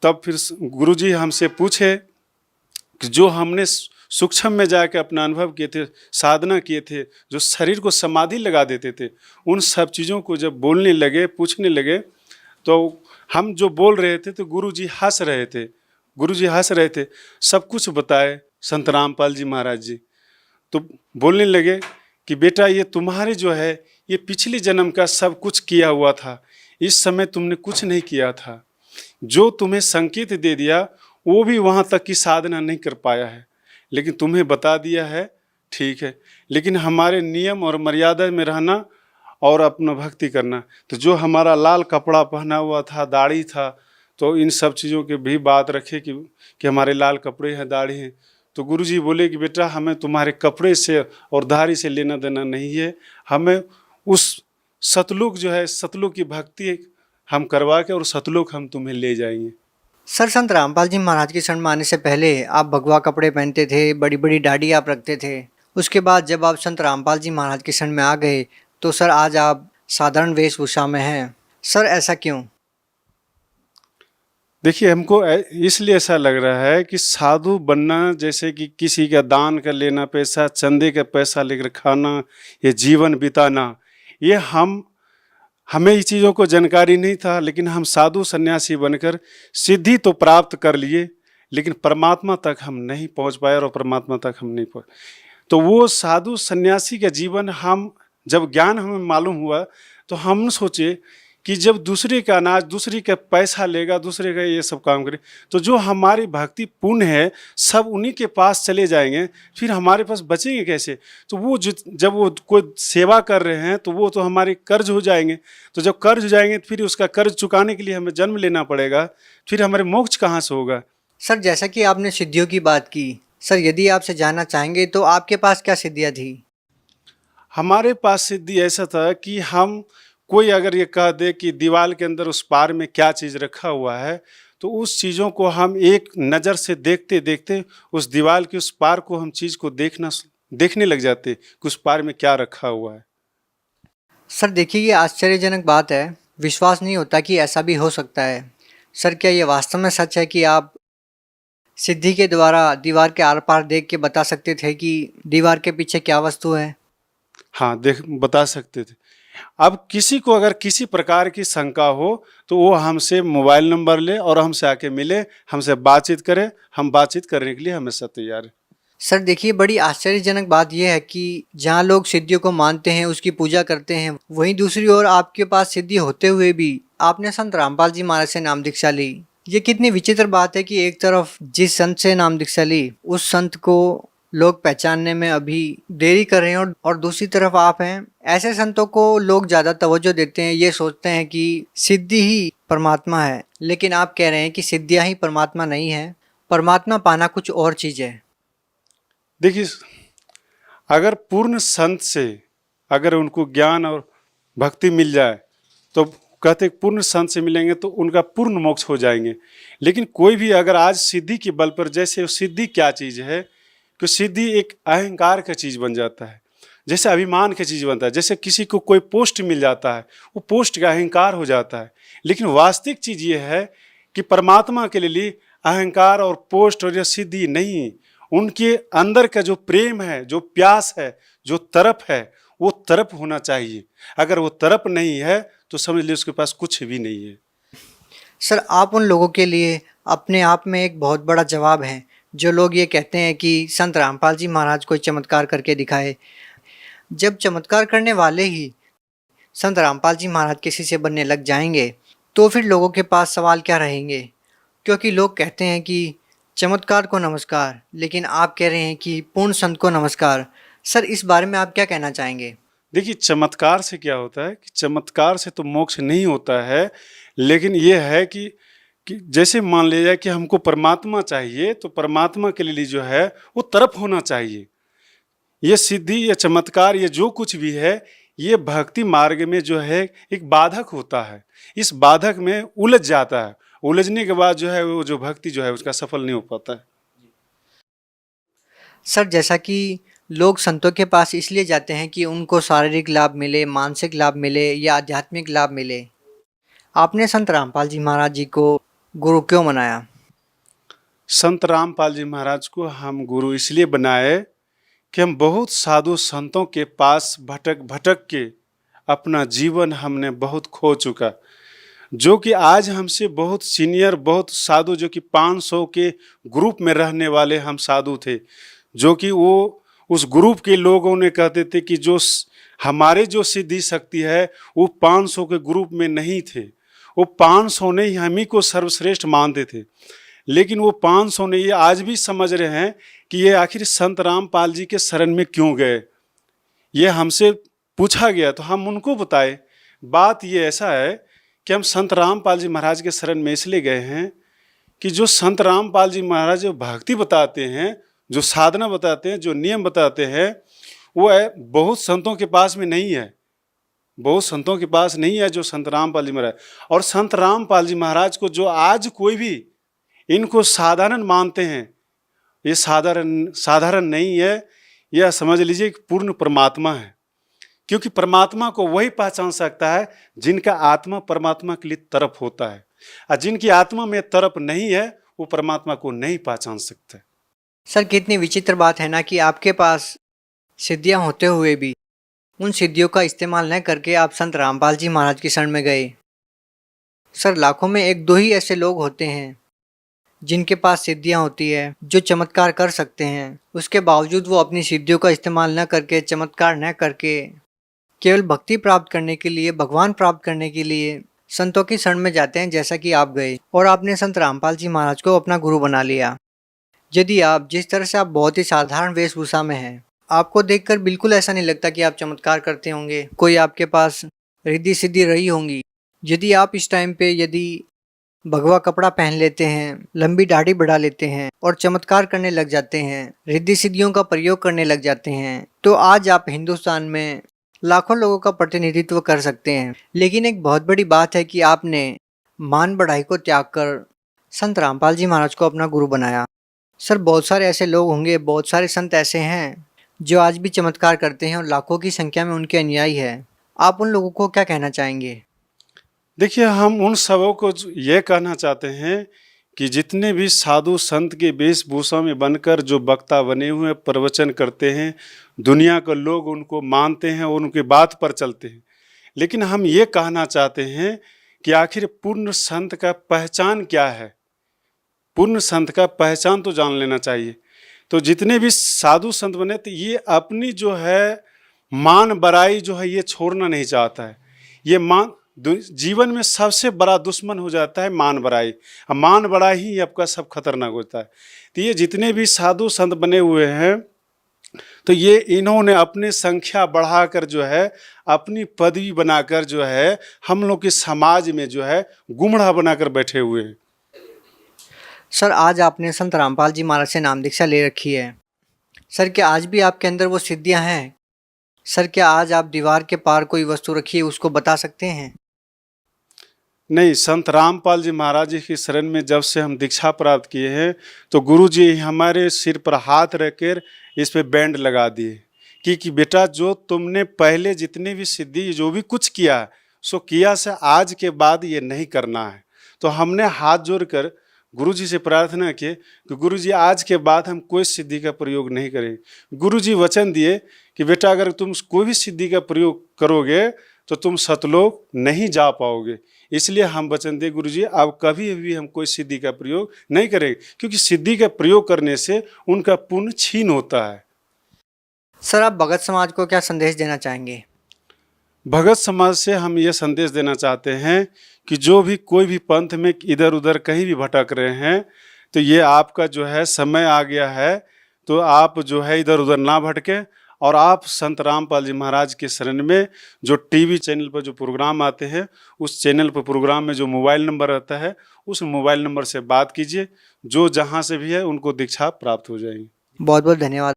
तब फिर गुरुजी हमसे पूछे कि जो हमने सूक्ष्म में जाकर अपना अनुभव किए थे, साधना किए थे, जो शरीर को समाधि लगा देते थे, उन सब चीज़ों को जब बोलने लगे, पूछने लगे, तो हम जो बोल रहे थे तो गुरुजी हंस रहे थे। गुरुजी हंस रहे थे, सब कुछ बताए संत रामपाल जी महाराज जी। तो बोलने लगे कि बेटा ये तुम्हारे जो है ये पिछले जन्म का सब कुछ किया हुआ था, इस समय तुमने कुछ नहीं किया था, जो तुम्हें संकेत दे दिया वो भी वहाँ तक की साधना नहीं कर पाया है, लेकिन तुम्हें बता दिया है, ठीक है। लेकिन हमारे नियम और मर्यादा में रहना और अपना भक्ति करना। तो जो हमारा लाल कपड़ा पहना हुआ था, दाढ़ी था, तो इन सब चीज़ों की भी बात रखे कि हमारे लाल कपड़े हैं, दाढ़ी हैं। तो गुरुजी बोले कि बेटा हमें तुम्हारे कपड़े से और दाढ़ी से लेना देना नहीं है, हमें उस सतलुक जो है, सतलुक की भक्ति हम करवा के और सतलुक हम तुम्हें ले जाएंगे।
सर, संत रामपाल जी महाराज के शरण में आने से पहले आप भगवा कपड़े पहनते थे, बड़ी बड़ी दाढ़ी आप रखते थे। उसके बाद जब आप संत रामपाल जी महाराज के शरण में आ गए तो सर आज आप साधारण वेशभूषा में हैं। सर ऐसा क्यों?
देखिए, हमको इसलिए ऐसा लग रहा है कि साधु बनना जैसे कि किसी का दान कर लेना पैसा, चंदे का पैसा लेकर खाना, ये जीवन बिताना, ये हमें इस चीज़ों को जानकारी नहीं था। लेकिन हम साधु सन्यासी बनकर सिद्धि तो प्राप्त कर लिए, लेकिन परमात्मा तक हम नहीं पहुंच पाए और परमात्मा तक हम नहीं पहुंच। तो वो साधु सन्यासी का जीवन हम जब ज्ञान हमें मालूम हुआ तो हम सोचे कि जब दूसरे का अनाज, दूसरे का पैसा लेगा, दूसरे का ये सब काम करे, तो जो हमारी भक्ति पुण्य है सब उन्हीं के पास चले जाएंगे, फिर हमारे पास बचेंगे कैसे? तो वो जब वो कोई सेवा कर रहे हैं तो वो तो हमारे कर्ज हो जाएंगे। तो जब कर्ज हो जाएंगे तो फिर उसका कर्ज चुकाने के लिए हमें जन्म लेना पड़ेगा, फिर हमारे मोक्ष कहाँ से होगा?
सर जैसा कि आपने सिद्धियों की बात की, सर यदि आपसे जानना चाहेंगे तो आपके पास क्या सिद्धियाँ थी?
हमारे पास सिद्धि ऐसा था कि हम कोई अगर ये कह दे कि दीवार के अंदर उस पार में क्या चीज़ रखा हुआ है, तो उस चीज़ों को हम एक नज़र से देखते देखते उस दीवार के उस पार को हम चीज़ को देखने लग जाते कि उस पार में क्या रखा हुआ है।
सर देखिए, ये आश्चर्यजनक बात है, विश्वास नहीं होता कि ऐसा भी हो सकता है। सर क्या ये वास्तव में सच है कि आप सिद्धि के द्वारा दीवार के आर पार देख के बता सकते थे कि दीवार के पीछे क्या वस्तु है?
हाँ, बता सकते थे। अब किसी को अगर किसी प्रकार की शंका हो तो वो हमसे मोबाइल नंबर ले और हमसे आके मिले, हमसे बातचीत करे, हम बातचीत करने के लिए हमेशा तैयार है।
सर देखिए, बड़ी आश्चर्यजनक बात यह है कि जहाँ लोग सिद्धियों को मानते हैं, उसकी पूजा करते हैं, वहीं दूसरी ओर आपके पास सिद्धि होते हुए भी आपने संत रामपाल जी महाराज से नाम दीक्षा ली। ये कितनी विचित्र बात है कि एक तरफ जिस संत से नाम दीक्षा ली उस संत को लोग पहचानने में अभी देरी कर रहे हैं और दूसरी तरफ आप हैं। ऐसे संतों को लोग ज़्यादा तवज्जो देते हैं, ये सोचते हैं कि सिद्धि ही परमात्मा है, लेकिन आप कह रहे हैं कि सिद्धियाँ ही परमात्मा नहीं है, परमात्मा पाना कुछ और चीज़ है।
देखिए, अगर पूर्ण संत से अगर उनको ज्ञान और भक्ति मिल जाए तो कहते पूर्ण संत से मिलेंगे तो उनका पूर्ण मोक्ष हो जाएंगे। लेकिन कोई भी अगर आज सिद्धि के बल पर, जैसे सिद्धि क्या चीज़ है कि सिद्धि एक अहंकार का चीज़ बन जाता है, जैसे अभिमान का चीज़ बनता है। जैसे किसी को कोई पोस्ट मिल जाता है, वो पोस्ट का अहंकार हो जाता है। लेकिन वास्तविक चीज़ ये है कि परमात्मा के लिए अहंकार और पोस्ट और यह सिद्धि नहीं, उनके अंदर का जो प्रेम है, जो प्यास है, जो तरफ है, वो तरफ होना चाहिए। अगर वो तरफ नहीं है तो समझ लीजिए उसके पास कुछ भी नहीं है।
सर आप उन लोगों के लिए अपने आप में एक बहुत बड़ा जवाब हैं जो लोग ये कहते हैं कि संत रामपाल जी महाराज कोई चमत्कार करके दिखाए। जब चमत्कार करने वाले ही संत रामपाल जी महाराज किसी से बनने लग जाएंगे तो फिर लोगों के पास सवाल क्या रहेंगे? क्योंकि लोग कहते हैं कि चमत्कार को नमस्कार, लेकिन आप कह रहे हैं कि पूर्ण संत को नमस्कार। सर इस बारे में आप क्या कहना चाहेंगे?
देखिए, चमत्कार से क्या होता है कि चमत्कार से तो मोक्ष नहीं होता है, लेकिन ये है कि जैसे मान लिया कि हमको परमात्मा चाहिए तो परमात्मा के लिए जो है वो तरफ होना चाहिए। ये सिद्धि, ये चमत्कार, ये जो कुछ भी है, ये भक्ति मार्ग में जो है एक बाधक होता है। इस बाधक में उलझ जाता है, उलझने के बाद जो है वो जो भक्ति जो है उसका सफल नहीं हो पाता है।
सर जैसा कि लोग संतों के पास इसलिए जाते हैं कि उनको शारीरिक लाभ मिले, मानसिक लाभ मिले या आध्यात्मिक लाभ मिले, आपने संत रामपाल जी महाराज जी को गुरु क्यों बनाया?
संत रामपाल जी महाराज को हम गुरु इसलिए बनाए कि हम बहुत साधु संतों के पास भटक भटक के अपना जीवन हमने बहुत खो चुका। जो कि आज हमसे बहुत सीनियर, बहुत साधु, जो कि 500 के ग्रुप में रहने वाले हम साधु थे, जो कि वो उस ग्रुप के लोगों ने कहते थे कि हमारे जो सिद्धि शक्ति है वो 500 के ग्रुप में नहीं थे, वो 500 ने ही हम ही को सर्वश्रेष्ठ मानते थे। लेकिन वो 500 ने ये आज भी समझ रहे हैं कि ये आखिर संत रामपाल जी के शरण में क्यों गए। ये हमसे पूछा गया तो हम उनको बताए। बात ये ऐसा है कि हम संत रामपाल जी महाराज के शरण में इसलिए गए हैं कि जो संत रामपाल जी महाराज जो भक्ति बताते हैं, जो साधना बताते हैं, जो नियम बताते हैं, वो है बहुत संतों के पास में नहीं है, बहुत संतों के पास नहीं है जो संत रामपाल जी महाराज। और संत रामपाल जी महाराज को जो आज कोई भी इनको साधारण मानते हैं, ये साधारण नहीं है, यह समझ लीजिए कि पूर्ण परमात्मा है। क्योंकि परमात्मा को वही पहचान सकता है जिनका आत्मा परमात्मा के लिए तरफ होता है, और जिनकी आत्मा में तरफ नहीं है वो परमात्मा को नहीं पहचान सकता।
सर कितनी विचित्र बात है ना कि आपके पास सिद्धियां होते हुए भी उन सिद्धियों का इस्तेमाल न करके आप संत रामपाल जी महाराज की शरण में गए। सर लाखों में 1-2 ही ऐसे लोग होते हैं जिनके पास सिद्धियां होती है, जो चमत्कार कर सकते हैं, उसके बावजूद वो अपनी सिद्धियों का इस्तेमाल न करके, चमत्कार न करके, केवल भक्ति प्राप्त करने के लिए, भगवान प्राप्त करने के लिए संतों की शरण में जाते हैं, जैसा कि आप गए और आपने संत रामपाल जी महाराज को अपना गुरु बना लिया। यदि आप जिस तरह से आप बहुत ही साधारण वेशभूषा में हैं, आपको देखकर बिल्कुल ऐसा नहीं लगता कि आप चमत्कार करते होंगे, कोई आपके पास रिद्धि सिद्धि रही होंगी। यदि आप इस टाइम पे यदि भगवा कपड़ा पहन लेते हैं, लंबी दाढ़ी बढ़ा लेते हैं और चमत्कार करने लग जाते हैं, रिद्धि सिद्धियों का प्रयोग करने लग जाते हैं, तो आज आप हिंदुस्तान में लाखों लोगों का प्रतिनिधित्व कर सकते हैं। लेकिन एक बहुत बड़ी बात है कि आपने मान बढ़ाई को त्याग कर संत रामपाल जी महाराज को अपना गुरु बनाया। सर बहुत सारे ऐसे लोग होंगे, बहुत सारे संत ऐसे हैं जो आज भी चमत्कार करते हैं और लाखों की संख्या में उनके अनुयायी है। आप उन लोगों को क्या कहना चाहेंगे?
देखिए, हम उन सबों को ये कहना चाहते हैं कि जितने भी साधु संत के वेशभूषा में बनकर जो वक्ता बने हुए प्रवचन करते हैं, दुनिया के लोग उनको मानते हैं और उनकी बात पर चलते हैं। लेकिन हम ये कहना चाहते हैं कि आखिर पूर्ण संत का पहचान क्या है। पूर्ण संत का पहचान तो जान लेना चाहिए। तो जितने भी साधु संत बने तो ये अपनी जो है मान बड़ाई जो है ये छोड़ना नहीं चाहता है। ये जीवन में सबसे बड़ा दुश्मन हो जाता है मान बड़ाई। मान बड़ाई ही आपका सब खतरनाक होता है। तो ये जितने भी साधु संत बने हुए हैं तो ये इन्होंने अपनी संख्या बढ़ाकर जो है अपनी पदवी बनाकर जो है हम लोग के समाज में जो है गुमड़ा बनाकर बैठे हुए हैं।
सर आज आपने संत रामपाल जी महाराज से नाम दीक्षा ले रखी है। सर क्या आज भी आपके अंदर वो सिद्धियां हैं? सर क्या आज आप दीवार के पार कोई वस्तु रखी है उसको बता सकते हैं?
नहीं, संत रामपाल जी महाराज जी की शरण में जब से हम दीक्षा प्राप्त किए हैं तो गुरु जी हमारे सिर पर हाथ रखकर इस पे बैंड लगा दिए कि बेटा जो तुमने पहले जितने भी सिद्धि जो भी कुछ किया सो किया से आज के बाद ये नहीं करना है। तो हमने हाथ जोड़कर गुरुजी से प्रार्थना की कि गुरुजी आज के बाद हम कोई सिद्धि का प्रयोग नहीं करेंगे। गुरुजी वचन दिए कि बेटा अगर तुम कोई भी सिद्धि का प्रयोग करोगे तो तुम सतलोक नहीं जा पाओगे। इसलिए हम वचन दिए गुरुजी अब कभी भी हम कोई सिद्धि का प्रयोग नहीं करेंगे, क्योंकि सिद्धि का प्रयोग करने से उनका पुण्य छीन होता है।
सर आप भगत समाज को क्या संदेश देना चाहेंगे?
भगत समाज से हम ये संदेश देना चाहते हैं कि जो भी कोई भी पंथ में इधर उधर कहीं भी भटक रहे हैं तो ये आपका जो है समय आ गया है, तो आप जो है इधर उधर ना भटके और आप संत रामपाल जी महाराज के शरण में जो टीवी चैनल पर जो प्रोग्राम आते हैं उस चैनल पर प्रोग्राम में जो मोबाइल नंबर रहता है उस मोबाइल नंबर से बात कीजिए। जो जहाँ से भी है उनको दीक्षा प्राप्त हो जाएगी।
बहुत बहुत धन्यवाद।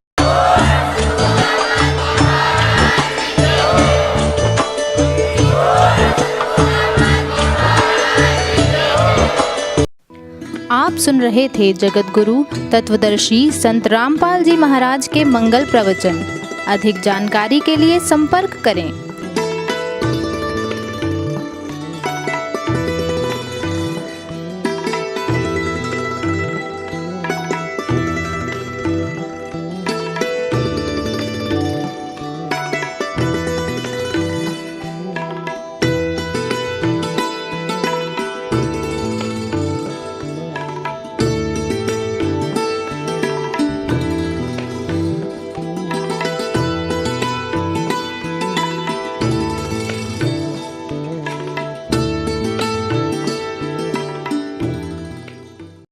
आप सुन रहे थे जगत गुरु तत्वदर्शी संत रामपाल जी महाराज के मंगल प्रवचन। अधिक जानकारी के लिए संपर्क करें।